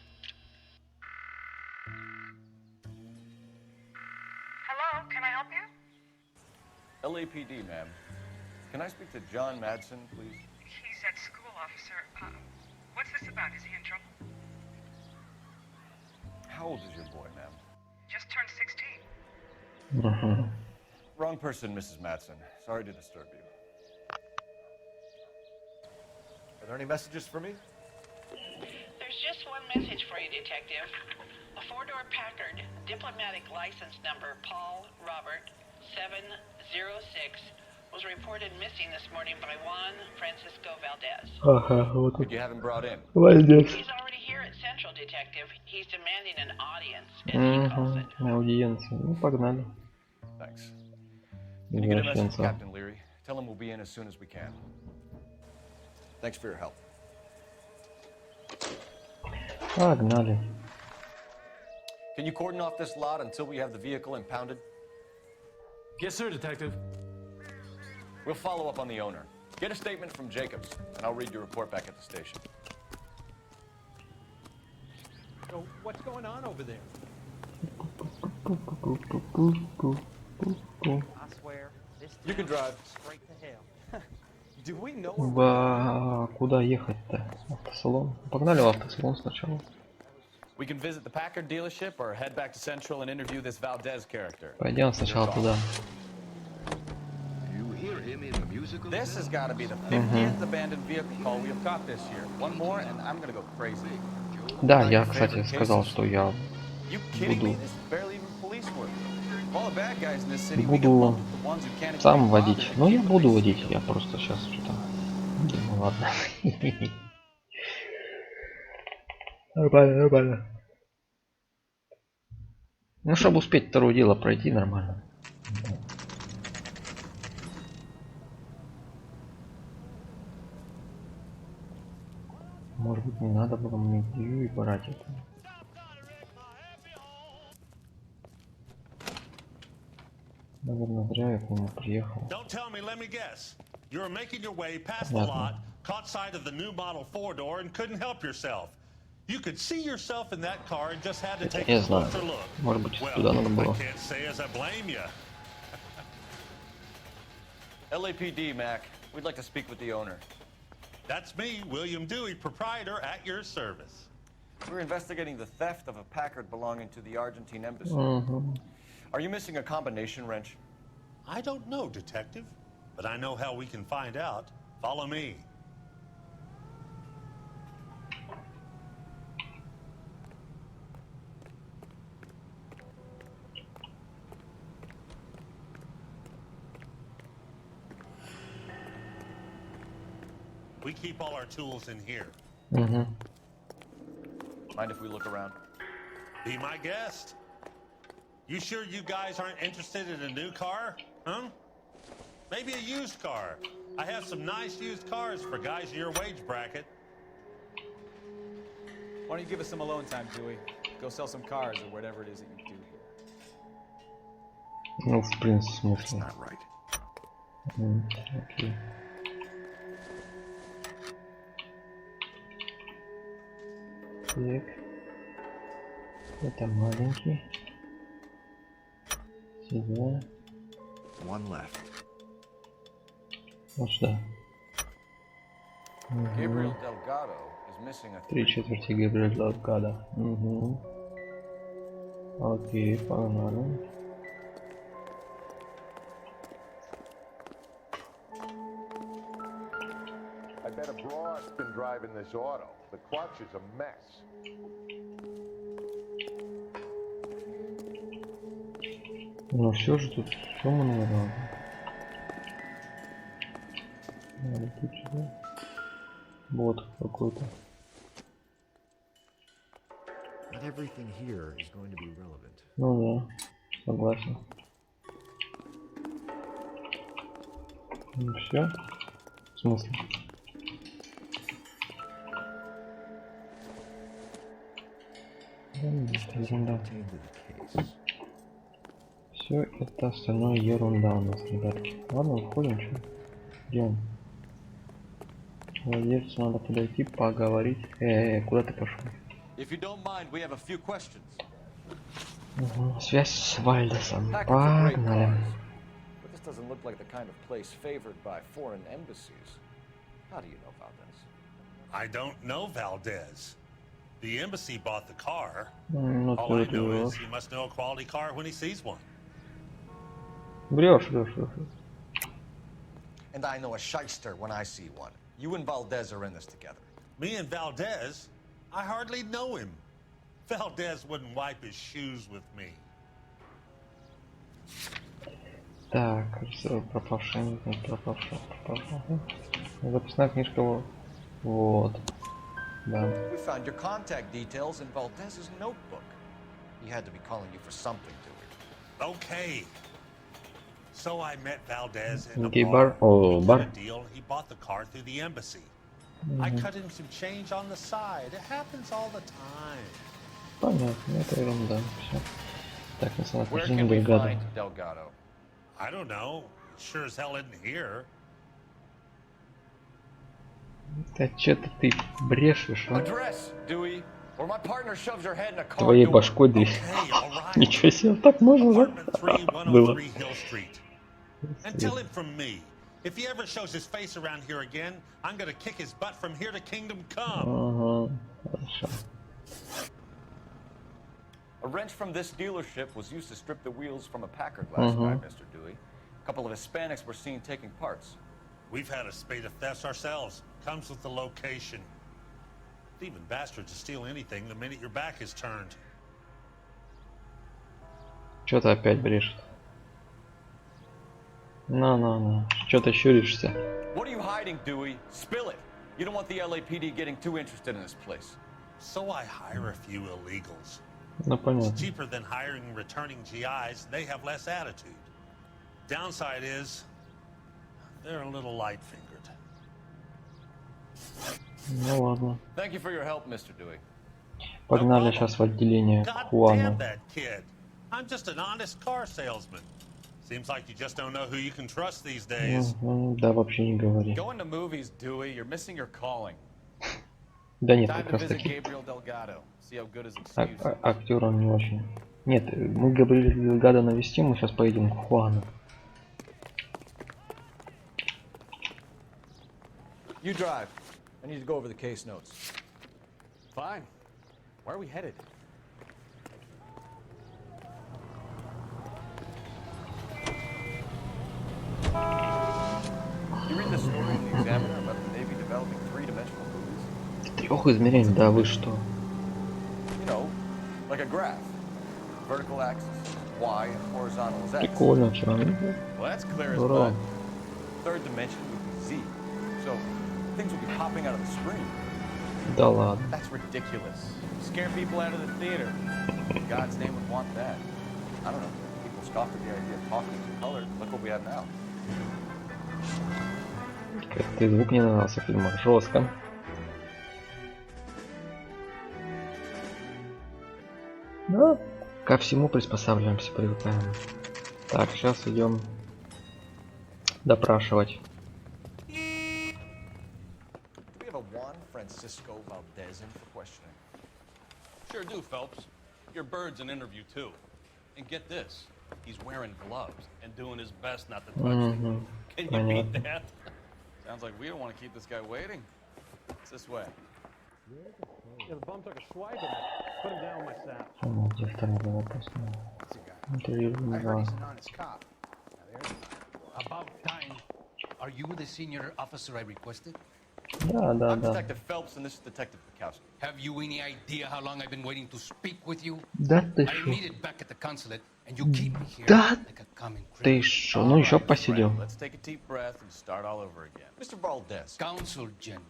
Hello, can I help you? LAPD, ma'am. Can I speak to John Madsen, please? He's at school, officer. What's this about? Is he in trouble? How old is your boy, ma'am? Just turned 16. Wrong person, Mrs. Madsen. Sorry to disturb you. Are there any messages for me? There's just one message for you, Detective. A four-door Packard, diplomatic license number Paul Robert 706, was reported missing this morning by Juan Francisco Valdez. Could you have him brought in? He's already here at Central, Detective. He's demanding an audience, as he calls it. Аудиенция. Ну, погнали. Thanks. Can you get a message to Captain Leary? Tell him we'll be in as soon as we can. Thanks for your help. Погнали. Can you cordon off this lot until we have the vehicle impounded? Yes, sir, Detective. We'll follow up on the owner. Get a statement from Jacobs, and I'll read your report back at the station. So, what's going on over there? I swear, this You can drive. straight to hell. Do we know Куда ехать-то? Автосалон. Погнали в автосалон сначала. We can visit the Packard dealership or head back to Central and interview this Valdez character. Пойдем сначала туда. This has got to be the 50th abandoned vehicle call we have caught this year. One more and I'm gonna go crazy. Да, я, кстати, сказал, что я You kidding me? буду This is barely even police work. Of all the bad guys in this city, we get буду bumped with the ones who can't сам even водить. bother to Но я keep буду police водить, safe. я просто сейчас что-то... Ну ладно. Нормально, нормально. Ну, чтобы успеть второе дело пройти нормально. Может быть, не надо было мне и брать это. Наверное, зря я к нему приехал. Don't tell me, let me guess. You were making your way past the lot, caught sight of the new model four-door and couldn't help yourself. You could see yourself in that car and just had to take a closer look. Может быть, туда надо было. I can't say as I blame you. LAPD, Mac. We'd like to speak with the owner. That's me, William Dewey, proprietor, at your service. We're investigating the theft of a Packard belonging to the Argentine embassy. Are you missing a combination wrench? I don't know, Detective, but I know how we can find out. Follow me. We keep all our tools in here. Mind if we look around? Be my guest. You sure you guys aren't interested in a new car? Huh? Maybe a used car. I have some nice used cars for guys in your wage bracket. Why don't you give us some alone time, Dewey? Go sell some cars or whatever it is that you do here. Ну, в принципе, смешно. Not right. Окей. Так. Это маленький. Сюда. One left. Вот сюда. Gabriel Delgado is missing a 3/4 Габриэль Делгадо. Окей, погнали. I bet a broad's been driving this auto. The clutch is a mess. Ну все же тут сумма, наверное. Надо тут сюда. Вот какой-то. Not everything here is going to be relevant. Ну да, согласен. Ну все. В смысле? Ерунда. Все это остальное ерунда у нас, ребятки. Ладно, уходим, что? Идем. Владельцу надо подойти, поговорить. Куда ты пошел? Связь с Вальдесом. Погнали. Doesn't look like the kind of place favored by foreign embassies. How do you know Valdez? I don't know Valdez. The embassy bought the car. All I know is he must know a quality car when he sees one. Врешь. And I know a shyster when I see one. You and Valdez are in this together. Me and Valdez? I hardly know him. Valdez wouldn't wipe his shoes with me. Так, все, пропавший. Записная книжка, вот. Да. We found your contact details in Valdez's notebook. He had to be calling you for something, Dewey. Okay. So I met Valdez in a bar. Oh, bar. Deal. He bought the car through the embassy. I cut him some change on the side. It happens all the time. Понятно, это ерунда. Все. Так, Where can we find Delgado? I don't know. Sure as hell isn't here. Да что-то ты брешешь, а? Address, Dewey, or my partner shoves your head in a car. Твоей башкой дверь. Ничего себе, так можно, да? Было. And tell him from me. If he ever shows his face around here again, I'm gonna kick his butt from here to kingdom come. Ага, хорошо. A wrench from this dealership was used to strip the wheels from a Packard last night, Mr. Dewey. A couple of Hispanics were seen taking parts. We've had a spate of thefts ourselves. Comes with the location. Thieving bastards to steal anything the minute your back is turned. Что-то опять брешет. На. Что ты щуришься? What are you hiding, Dewey? Spill it. You don't want the LAPD getting too interested in this place. So I hire a few illegals. Ну понятно. It's cheaper than hiring returning GIs. They have less attitude. Downside is they're a little light-fingered. Ну ладно. Thank you for your help, Mr. Dewey. Погнали сейчас в отделение к Хуану. That kid. I'm just an honest car salesman. Seems like you just don't know who you can trust these days. Да, вообще не говори. Going to movies, Dewey. You're missing your calling. Да нет, Time как to раз visit таки. Gabriel Delgado. See how good his excuse is. Актер он не очень. Нет, мы Габриэля Делгадо навестим, мы сейчас поедем к Хуану. You drive. I need to go over the case notes. Fine. Where are we headed? You read the story in the Examiner about the Navy developing three-dimensional movies? Трех измерений, да вы что? You know, like a graph. Vertical axis Y and horizontal is X. Прикольно, что они? Well, that's clear as Здорово. mud. Third dimension would be Z. So things would be popping out of the screen. Да ладно. That's ridiculous. Scare people out of the theater. In God's name would want that. I don't know. People scoffed at the idea of talking in color. Look what we have now. Как-то звук не нравился в фильмах. Жестко. Да. Ко всему приспосабливаемся, привыкаем. Так, сейчас идем допрашивать. Sure do, Phelps. Your bird's an interview too. And get this, he's wearing gloves and doing his best not to touch things. Can you beat that? Sounds like we don't want to keep this guy waiting. It's this way. Yeah, the bum took a swipe at me. Put him down with my sap. About time. Are you the senior officer I requested? Да, да, I'm да. Detective Phelps, and this is Detective Bukowski. Have you any idea how long I've been waiting to speak with you? Да ты I шо? needed back at the consulate, and you keep me here Да like a common ты criminal. шо? Ну еще посидим. Let's take a deep breath and start all over again. Mr. Valdez. Consul General.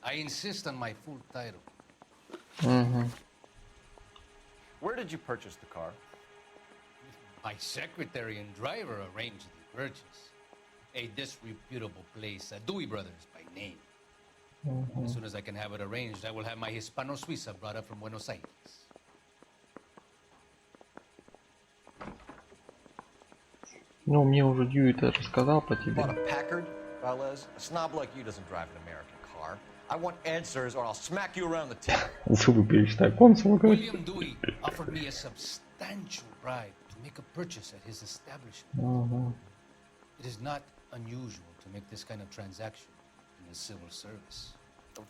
I insist on my full title. Where did you purchase the car? My secretary and driver arranged the purchase. A disreputable place, Dewey Brothers by name. As soon as I can have it arranged, I will have my Hispano-Suiza brought up from Buenos Aires. Ну, мне уже Дьюи это рассказал по тебе. Bought a Packard, Valdez. A snob like you doesn't drive an American car. I want answers or I'll smack you around the table. Зубы пересчитай, консул говорит. William Dewey offered me a substantial bribe to make a purchase at his establishment. It is not unusual to make this kind of transaction in the civil service.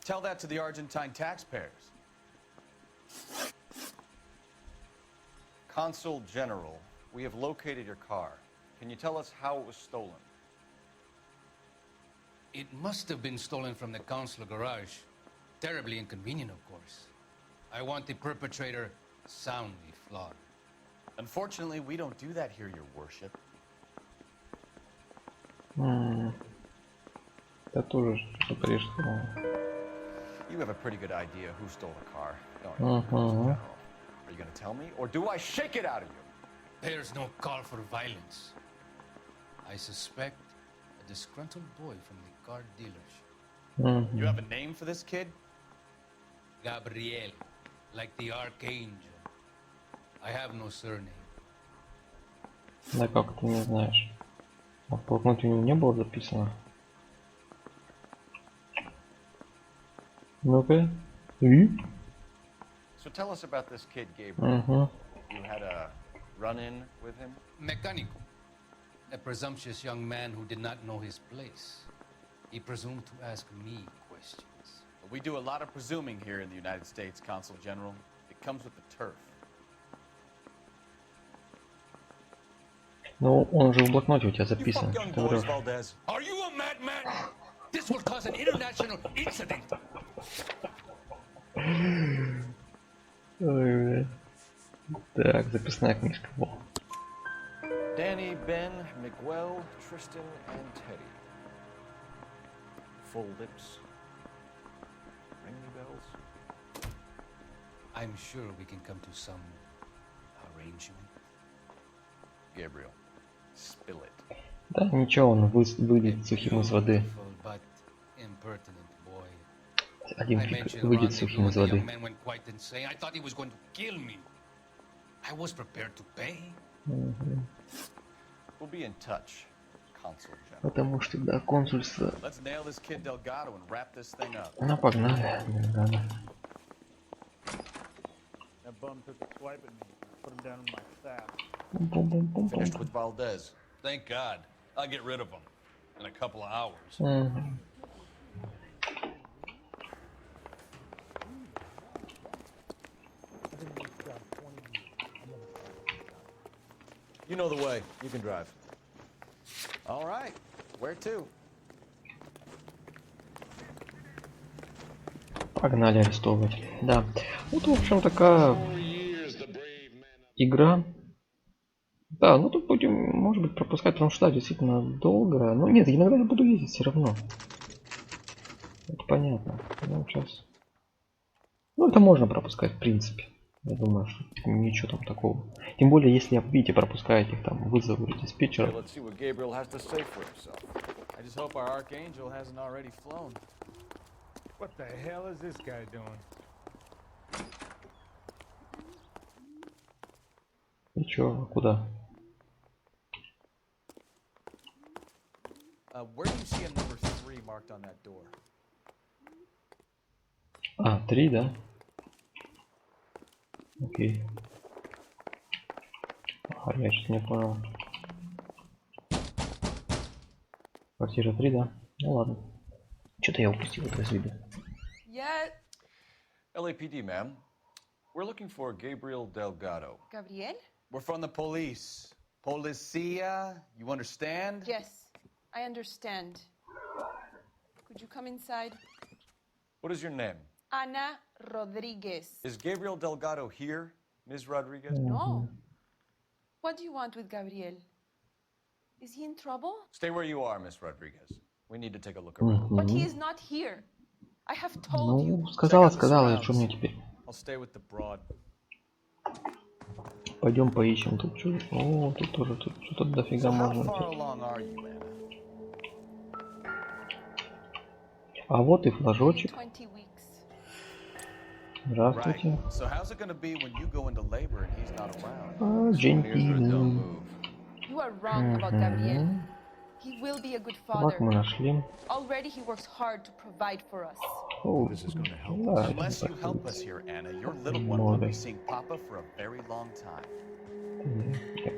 Tell that to the Argentine taxpayers. Consul General, we have located your car. Can you tell us how it was stolen? It must have been stolen from the consular garage. Terribly inconvenient, of course. I want the perpetrator soundly flogged. Unfortunately, we don't do that here, Your Worship. Я тоже что-то пришло. You have a pretty good idea who stole the car, don't you, Consul General? Are you going to tell me, or do I shake it out of you? There's no call for violence. I suspect a disgruntled boy from the car dealership. You have a name for this kid? Gabriel, like the archangel. I have no surname. Да как ты не знаешь? А в блокноте у него не было записано? Ну-ка. И? So tell us about this kid, Gabriel. You had a run-in with him? Mecánico. A presumptuous young man who did not know his place. He presumed to ask me questions. We do a lot of presuming here in the United States, Consul General. It comes with the turf. Ну, он же в блокноте у тебя записан. You fuck young Ты boys, врешь. Valdez. Are you a madman? This will cause an international incident. Ой, блядь. Так, записная книжка была. Danny, Ben, Miguel, Tristan, and Teddy. Full lips. Ring any bells? I'm sure we can come to some arrangement. Gabriel, spill it. Да, ничего, он выйдет сухим из воды. But impertinent boy. Один I фиг mentioned выйдет rendezvous, сухим and из the воды. young man went quite insane. I thought he was going to kill me. I was prepared to pay. We'll be in touch, Consul General. Потому что до консульства. Let's nail this kid Delgado and wrap this thing up. Ну, погнали. Да. That bum took a swipe at me. Put him down with my sap. Finished with Valdez. Thank God. I'll get rid of him in a couple of hours. You know the way. You can drive. All right. Where to? Погнали арестовывать. Да. Вот, в общем, такая игра. Да, ну тут будем, может быть, пропускать, потому что да, действительно долго. Но нет, иногда я буду ездить все равно. Это понятно. Ну, сейчас. Ну, это можно пропускать, в принципе. Я думаю, что ничего там такого. Тем более, если, видите, пропускаете их там вызовы диспетчера. What the hell is this guy doing? И чё, куда? Where do you see a number 3 marked on that door? А, 3, да? Окей. А, я что-то не понял. Квартира 3, да? Ну ладно. Что-то я упустил это из виду. Yeah. LAPD, ma'am. We're looking for Gabriel Delgado. Gabriel? We're from the police. Policia, you understand? Yes, I understand. Could you come inside? What is your name? Ana Rodriguez. Is Gabriel Delgado here, Ms. Rodriguez? No. What do you want with Gabriel? Is he in trouble? Stay where you are, Ms. Rodriguez. We need to take a look around. But he is not here. I have told you. Ну, сказала, что мне теперь? I'll stay with the broad. Пойдем поищем тут что. О, тут тоже тут что-то дофига можно. А вот и флажочек. Здравствуйте. Джентльмен. Вот мы нашли. О, да,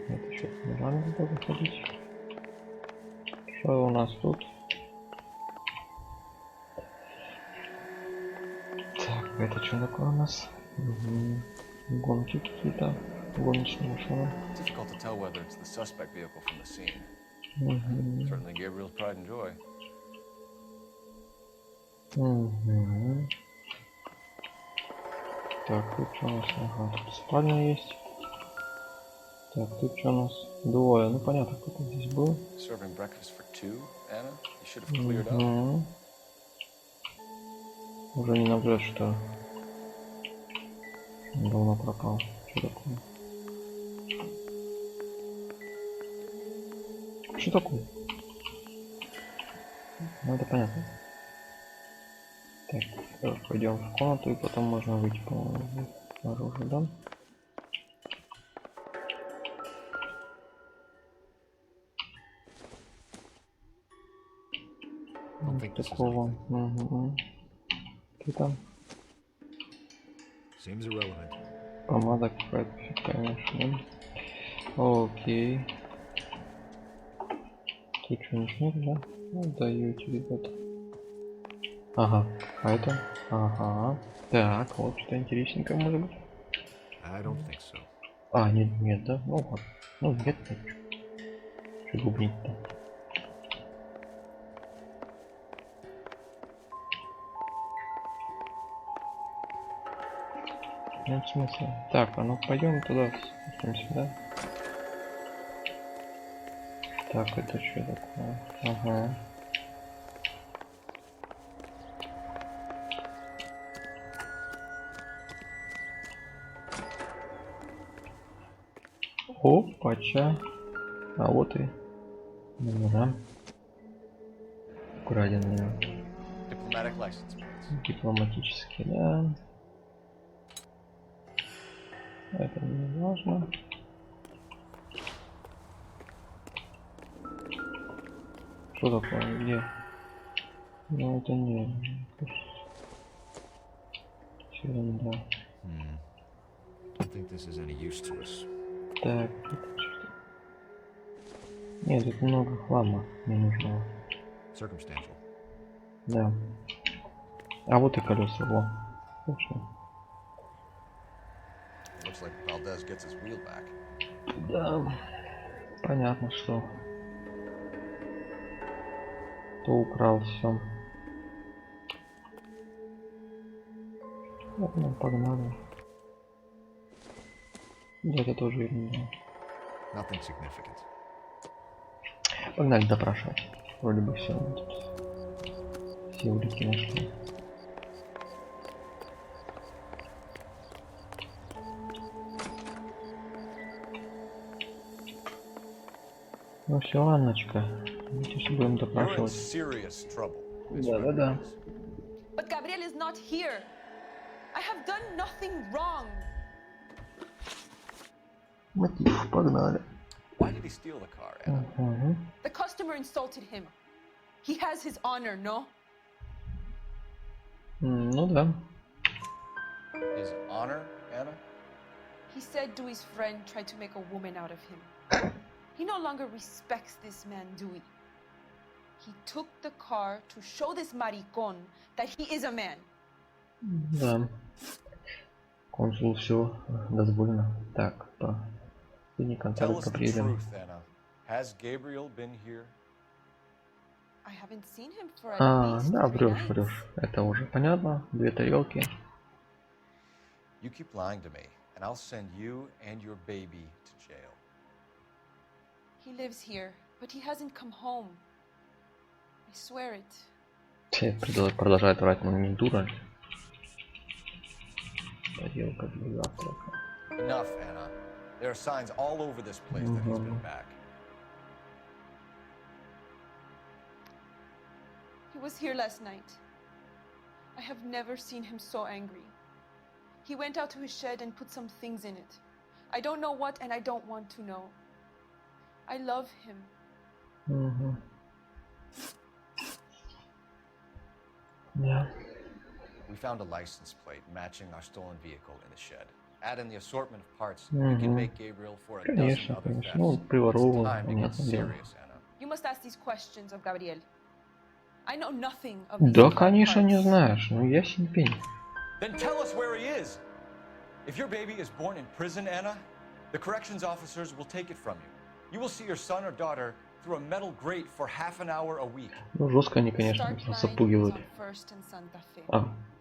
это что-то не надо было выходить. Что у нас тут? Так, это что такое у нас? Угу. Гонки какие-то. Гоночные машины. Угу. Так, тут что у нас? Ага, тут спальня есть. Так, тут что у нас? Двое. Ну понятно, кто-то здесь был. Угу. Уже не набрать, что давно пропал. Что такое? Что такое? Ну это понятно. Так, пойдем в комнату и потом можно выйти, по-моему, наружу, да? Такого. Угу. Что там? Помада какая-то, фиг поймешь, да? Окей. Тут что-нибудь нет, да? Ну, даете, ребята. Ага, а это? Ага. Так, вот что-то интересненькое может быть. А, нет, да? Ну ладно. Ну нет, что губнить-то? Нет смысла. Так, а ну пойдем туда, спустимся, да? Так, это что такое? Ага. Опача. А вот и номера. Украденные. Дипломатические, да. Это не важно. Что такое? Где? Ну это не. Ерунда. Так, это что? Нет, тут много хлама не нужно. Да. А вот и колеса, во. Точно. Да. Понятно, что кто украл все. Ну, погнали. Это тоже ерунда. Погнали допрашивать. Вроде бы все. Все улики нашли. Ну все, Анночка. Сейчас будем допрашивать. Да. But Gabriel is not here. I have done nothing wrong. Мотив, погнали. Why did he steal the car, Anna? The customer insulted him. He has his honor, no? Ну да. His honor, Anna? He said Dewey's friend tried to make a woman out of him. He no longer respects this man, Dewey. He took the car to show this maricón that he is a man. Да. Консул все дозволено. Так, по последний контакт Габриэлем. Has Gabriel been here? I haven't seen him for at least Да, 3 nights. врешь. Это уже понятно. 2 тарелки. You keep lying to me, and I'll send you and your baby to jail. He lives here, but he hasn't come home. I swear it. Все продолжает врать, но не дура. Тарелка для завтрака. Enough, Anna. There are signs all over this place that he's been back. He was here last night. I have never seen him so angry. He went out to his shed and put some things in it. I don't know what, and I don't want to know. I love him. Yeah. We found a license plate matching our stolen vehicle in the shed. Add in the assortment of parts, we can make Gabriel for a dozen other thefts. It's time to get serious, Anna. You must ask these questions of Gabriel. I know nothing of Да, конечно, не знаешь. Ну, ясен пень. Then tell us where he is. If your baby is born in prison, Anna, the corrections officers will take it from you. You will see your son or daughter through a metal grate for half an hour a week. Ну, жестко они, конечно, запугивают.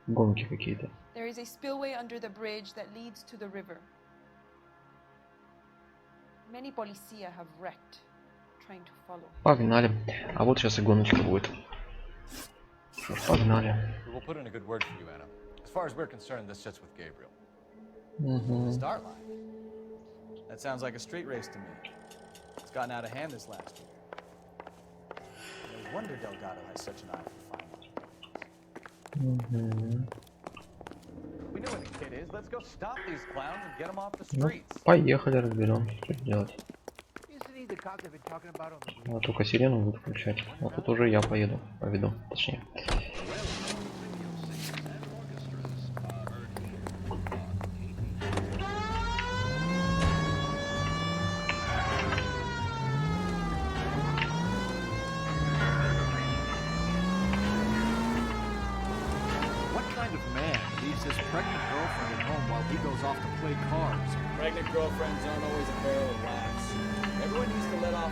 Гонки какие-то. There is a spillway under the bridge that leads to the river. Many policia have wrecked trying to follow. Погнали. А вот сейчас и гоночка будет. Погнали. We will put in a good word for you, Anna. As far as we're concerned, this sits with Gabriel. Start line. That sounds like a street race to me. It's gotten out of hand this last year. No wonder Delgado has such an eye for fine wine. We know where the kid is. Let's go stop these clowns and get them off the Ну, streets. поехали, разберем, что делать. Вот только сирену буду включать. Вот тут уже я поведу, точнее.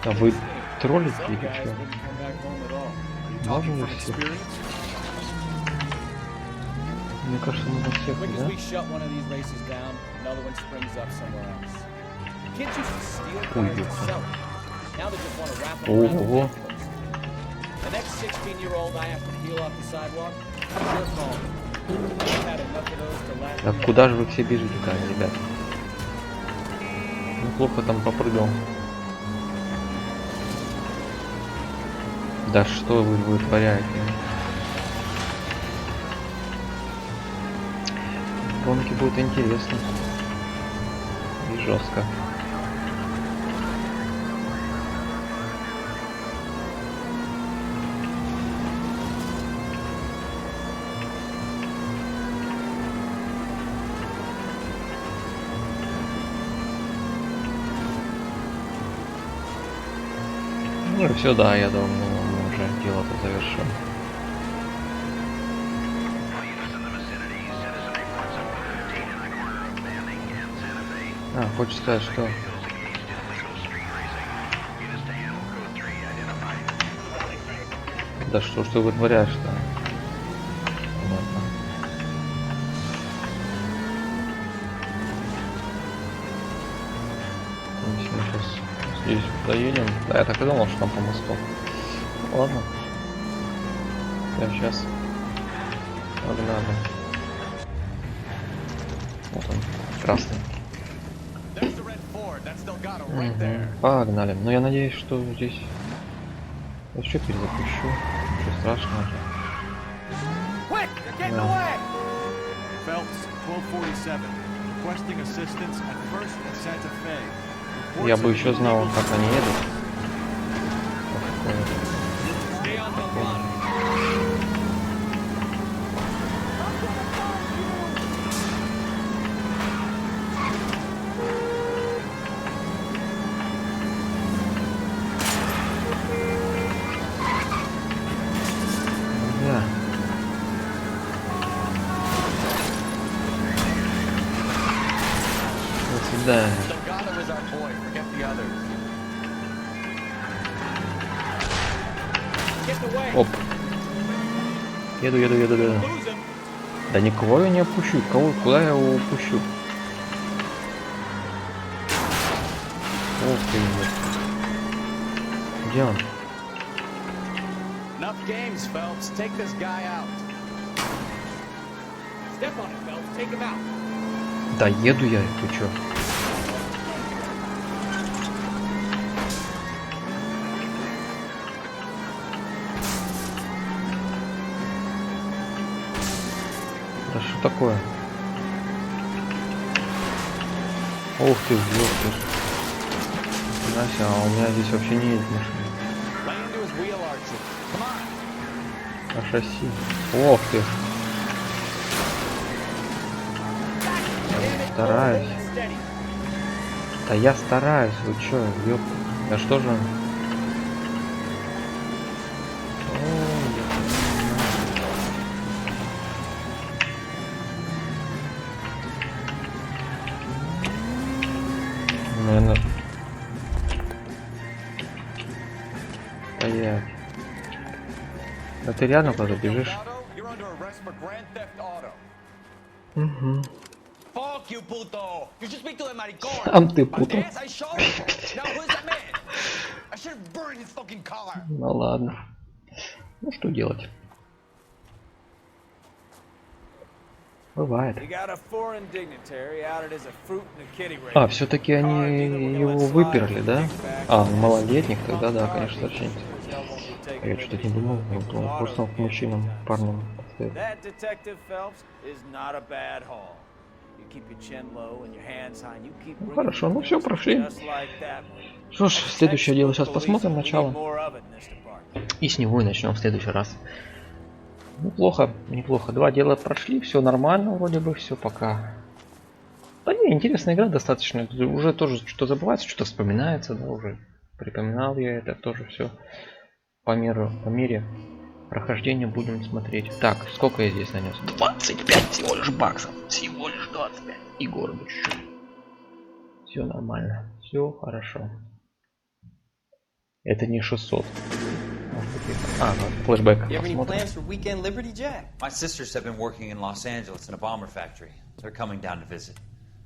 А вы троллите или что? Можно ли всех? Мне кажется, нужно всех, да? Ого. А куда же вы все бежите-то, ребят? Неплохо там попрыгал. Да что вы вытворяете? Гонки будут интересны. И жестко. Ну и все, да, я думаю, мы уже дело-то завершим. Хочешь сказать, что Да что ж ты вытворяешь-то? Понятно. Если мы сейчас здесь доедем. Да, я так и думал, что там по мосту. Ну, ладно. Я сейчас. Погнали. Вот он, красный. Погнали. Но я надеюсь, что здесь... Я еще перезапущу. Ничего страшного. Да. Я бы еще знал, как они едут. Да. Оп. Еду. Да никого я не опущу. Куда я его упущу? Ох ты. Где он? Да еду я, ты чё? Да что такое? Ух ты, ёпта. Нифига, а у меня здесь вообще не есть машина. А шасси. Ох ты. Я стараюсь. Да я стараюсь, вы чё, ёпта. Я что же? Наверное. Стоять. Да ты реально куда-то бежишь? Угу. Сам ты путал. Ну ладно. Ну что делать? Бывает. А, все-таки они его выперли, да? А, малолетних, тогда да, конечно, очень. Я что-то не думал, он просто к мужчинам, парням подходит. Ну, хорошо, ну все, прошли. Что ж, следующее дело сейчас посмотрим начало. И с него и начнем в следующий раз. Неплохо, неплохо. 2 дела прошли, все нормально, вроде бы все пока. Да не, интересная игра достаточно. Уже тоже что-то забывается, что-то вспоминается, да, уже припоминал я это тоже все по мере прохождения будем смотреть. Так, сколько я здесь нанес? 25 всего лишь баксов. Всего лишь 25. И городу чуть-чуть. Все нормально. Все хорошо. Это не 600. Флешбэк. My sisters have been working in Los-Anджелес in a bomber factory. They're coming down to visit.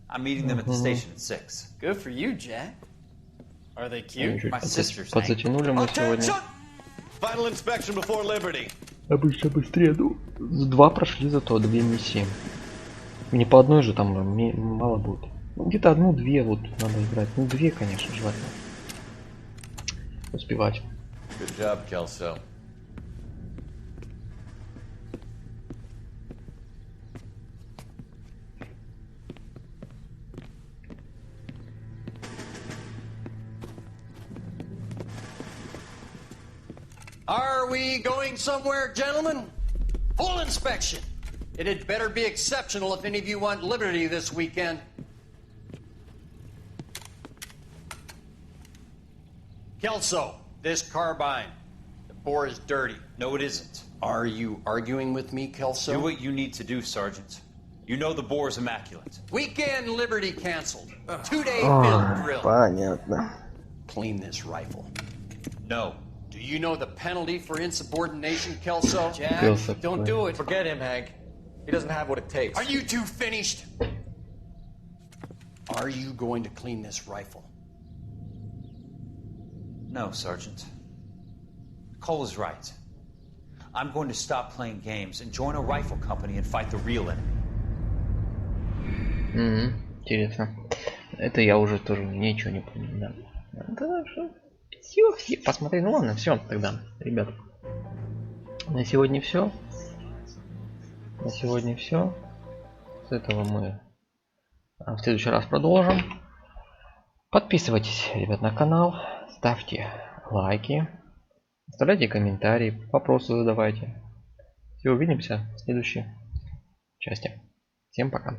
I'm meeting them at the station at 6. Good for you, Jack. Are they cute? My sisters. Подзатянули мы сегодня. Final inspection before Liberty. Обычно быстрее, ну, 2 прошли зато, 2 миссии. Не по одной же там мало будет. Ну, где-то 1-2 вот надо играть. Ну, 2, конечно, желательно. Успевать. Good job, Kelso. Are we going somewhere, gentlemen? Full inspection. It had better be exceptional if any of you want liberty this weekend. Kelso, this carbine. The bore is dirty. No, it isn't. Are you arguing with me, Kelso? Do what you need to do, Sergeant. You know the bore is immaculate. Weekend liberty canceled. 2-day field drill. Понятно. Clean this rifle. No. Do you know the penalty for insubordination, Kelso? Jack, Kelso, don't do it. Forget him, Hank. He doesn't have what it takes. Are you two finished? Are you going to clean this rifle? No, Sergeant. Cole is right. I'm going to stop playing games and join a rifle company and fight the real enemy. Интересно. Это я уже тоже ничего не помню. Да. Да, все, посмотри, ну ладно, все тогда, ребят. На сегодня все. На сегодня все. С этого мы в следующий раз продолжим. Подписывайтесь, ребят, на канал, ставьте лайки, оставляйте комментарии, вопросы задавайте. Все, увидимся в следующей части. Всем пока.